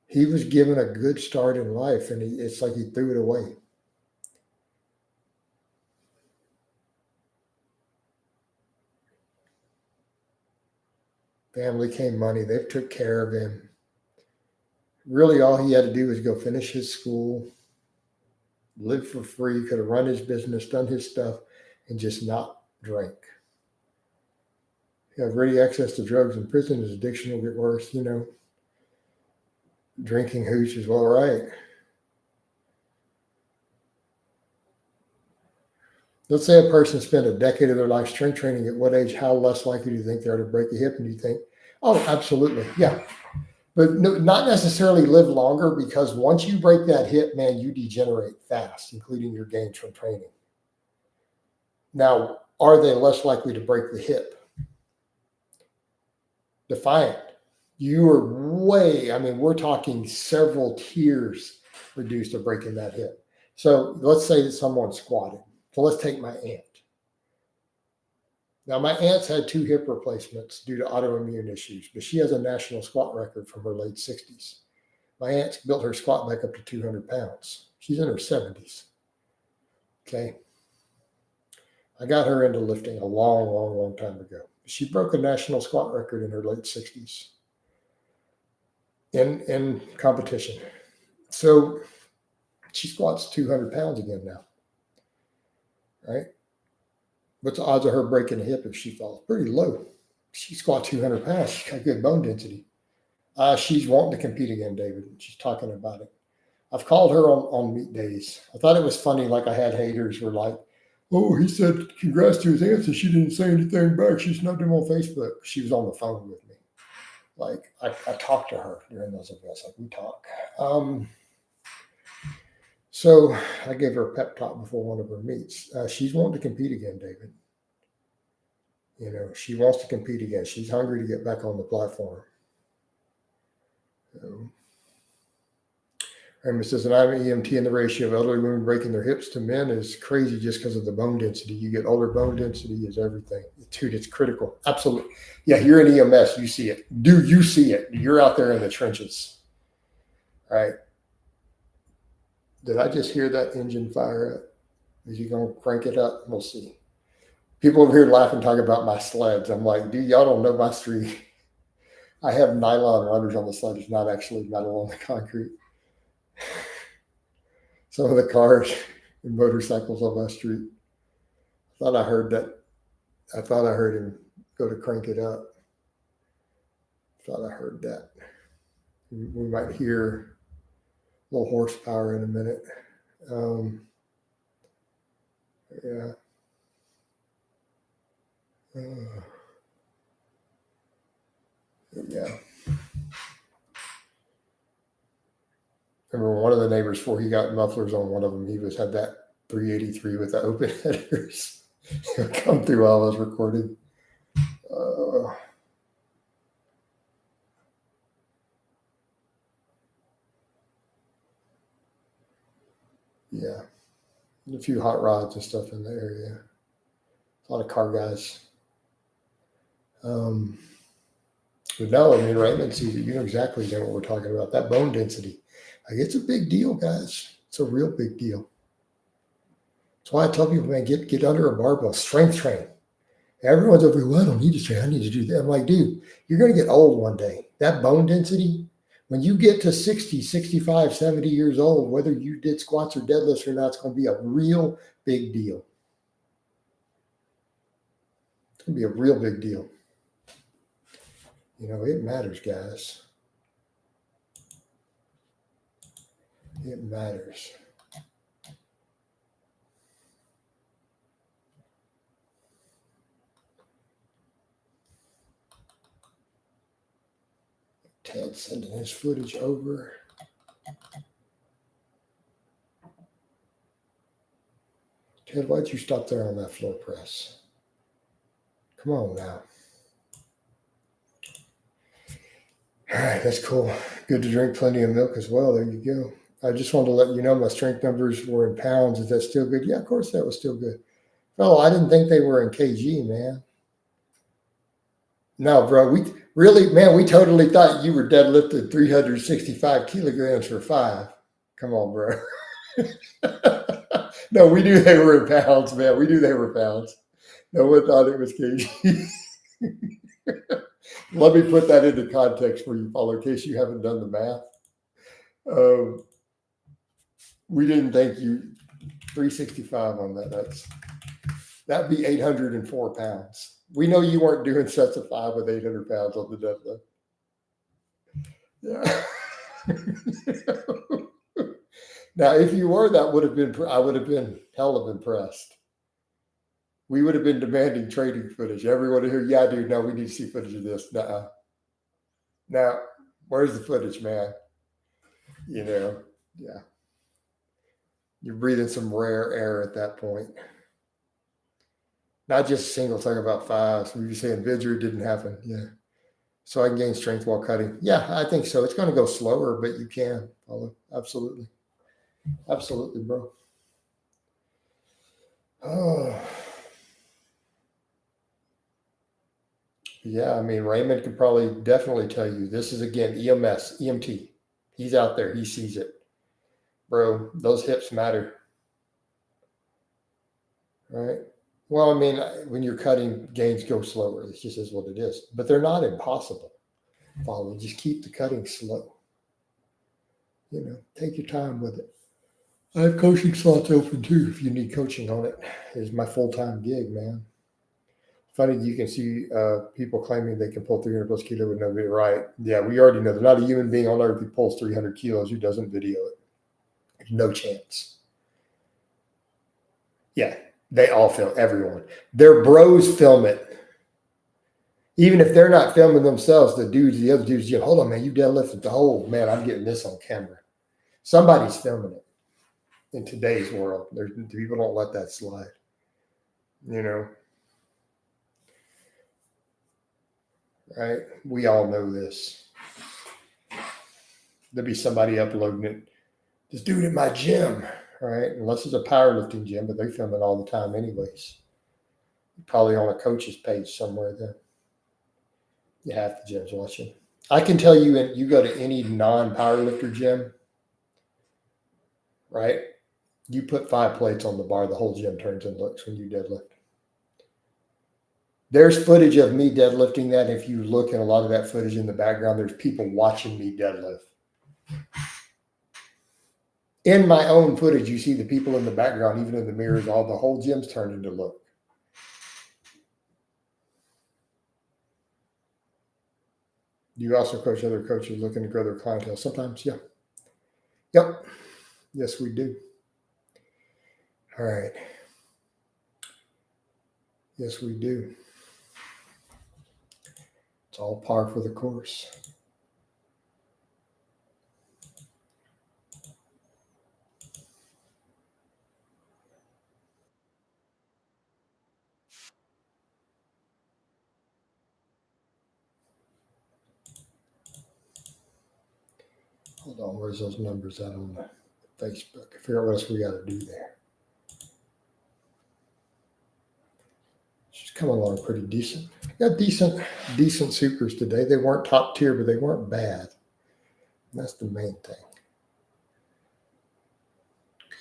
[SPEAKER 1] he was given a good start in life, and it's like he threw it away. Family came money. They took care of him. Really, all he had to do was go finish his school, live for free, could have run his business, done his stuff, and just not drink. You have ready access to drugs in prison, his addiction will get worse, you know. Drinking hooch is well, right. Let's say a person spent a decade of their life strength training. At what age, how less likely do you think they are to break a hip? And you think, oh, absolutely. Yeah. But no, not necessarily live longer because once you break that hip, man, you degenerate fast, including your gains from training. Now, are they less likely to break the hip? Defiant. You are way, I mean, we're talking several tiers reduced of breaking that hip. So let's say that someone squatted. So let's take my aunt. Now, my aunt's had 2 hip replacements due to autoimmune issues, but she has a national squat record from her late 60s. My aunt's built her squat back up to 200 pounds. She's in her 70s. Okay. I got her into lifting a long time ago. She broke a national squat record in her late 60s in competition. So she squats 200 pounds again now, right? What's the odds of her breaking a hip if she falls? Pretty low. She squats 200 pounds. She's got good bone density. She's wanting to compete again, David. She's talking about it. I've called her on meet days. I thought it was funny, like I had haters who were like, Oh, he said congrats to his answer. She didn't say anything back. She's not them on Facebook. She was on the phone with me. Like I talked to her during those events. Like we talk. So I gave her a pep talk before one of her meets. She's wanting to compete again, David. You know, she wants to compete again. She's hungry to get back on the platform. And it says an EMT and the ratio of elderly women breaking their hips to men is crazy just because of the bone density. You get older bone density is everything. Dude, it's critical. Absolutely. Yeah, you're in EMS. You see it. Do you see it? You're out there in the trenches. All right. Did I just hear that engine fire up? Is he going to crank it up? We'll see. People over here laughing, talking about my sleds. I'm like, dude, y'all don't know my street. I have nylon runners on the sled. It's not actually metal on the concrete. Some of the cars and motorcycles on my street. I thought I heard that. I thought I heard him go to crank it up. Thought I heard that. We might hear a little horsepower in a minute. Yeah. Yeah. Remember one of the neighbors before he got mufflers on one of them, he had that 383 with the open headers. He'll come through while I was recording. Yeah. A few hot rods and stuff in the area. A lot of car guys. But no, I mean, Raymond sees it. You know exactly what we're talking about. That bone density. Like, it's a big deal, guys. It's a real big deal. That's why I tell people, man, get under a barbell, strength train. Everyone's over here, well, I don't need to train. I need to do that. I'm like, dude, you're going to get old one day. That bone density, when you get to 60, 65, 70 years old, whether you did squats or deadlifts or not, it's going to be a real big deal. It's going to be a real big deal. You know, it matters, guys. It matters. Ted sending his footage over. Ted, why'd you stop there on that floor press? Come on now. All right, that's cool. Good to drink plenty of milk as well. There you go. I just wanted to let you know my strength numbers were in pounds. Is that still good? Yeah, of course that was still good. Oh, I didn't think they were in kg, man. No, bro. We totally thought you were deadlifted 365 kilograms for 5. Come on, bro. No, we knew they were in pounds, man. We knew they were pounds. No one thought it was kg. Let me put that into context for you, Paul, in case you haven't done the math. We didn't think you 365 on that. That'd be 804 pounds. We know you weren't doing sets of 5 with 800 pounds on the deadlift. Yeah. Now, if you were, I would have been hell of impressed. We would have been demanding trading footage. Everyone here, yeah, dude, no, we need to see footage of this. Nuh-uh. Now, where's the footage, man? You know, yeah. You're breathing some rare air at that point. Not just singles, talking about 5s. We were saying Vidger didn't happen. Yeah. So I can gain strength while cutting. Yeah, I think so. It's going to go slower, but you can follow. Absolutely. Absolutely, bro. Oh. Yeah, I mean, Raymond could probably definitely tell you this is, again, EMT. He's out there. He sees it. Bro, those hips matter. Right? Well, I mean, when you're cutting, gains go slower. It just is what it is. But they're not impossible. Follow. Just keep the cutting slow. You know, take your time with it. I have coaching slots open too if you need coaching on it. It's my full-time gig, man. Funny, you can see people claiming they can pull 300 plus kilo with no video. Right. Yeah, we already know there's not a human being on earth who pulls 300 kilos who doesn't video it. There's no chance. Yeah. They all film, everyone. Their bros film it. Even if they're not filming themselves, the other dudes, hold on, man, you deadlifted the whole, man, I'm getting this on camera. Somebody's filming it in today's world. People don't let that slide. Right? We all know this. There'll be somebody uploading it. Just do it at my gym, right? Unless it's a powerlifting gym, but they film it all the time anyways. Probably on a coach's page somewhere then. You have the gyms watching. I can tell you, you go to any non-powerlifter gym, right? You put 5 plates on the bar, the whole gym turns and looks when you deadlift. There's footage of me deadlifting that. If you look at a lot of that footage in the background, there's people watching me deadlift. In my own footage, you see the people in the background, even in the mirrors, the whole gym's turning to look. You also coach other coaches looking to grow their clientele? Sometimes, yeah. Yep. Yes, we do. All right. Yes, we do. It's all par for the course. Hold on, where's those numbers out on the Facebook? Figure out what else we got to do there. She's coming along pretty decent. Got decent supers today. They weren't top tier, but they weren't bad. That's the main thing.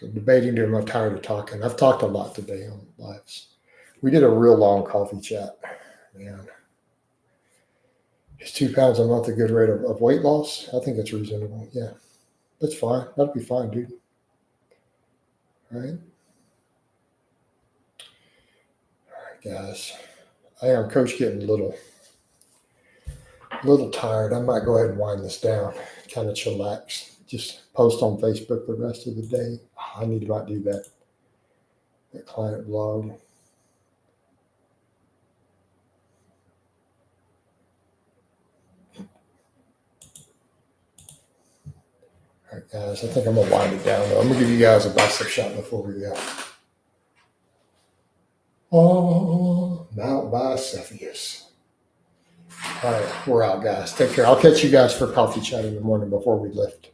[SPEAKER 1] I'm debating, am I tired of talking? I've talked a lot today on lives. We did a real long coffee chat. Man. Is 2 pounds a month a good rate of weight loss? I think that's reasonable. Yeah. That's fine. That'll be fine, dude. All right. All right, guys. I am, Coach, getting a little tired. I might go ahead and wind this down, kind of chillax. Just post on Facebook the rest of the day. I need to not do that client vlog. All right, guys, I think I'm going to wind it down. I'm going to give you guys a bicep shot before we go. Oh, Mount Bicephalus. All right, we're out, guys. Take care. I'll catch you guys for coffee chat in the morning before we lift.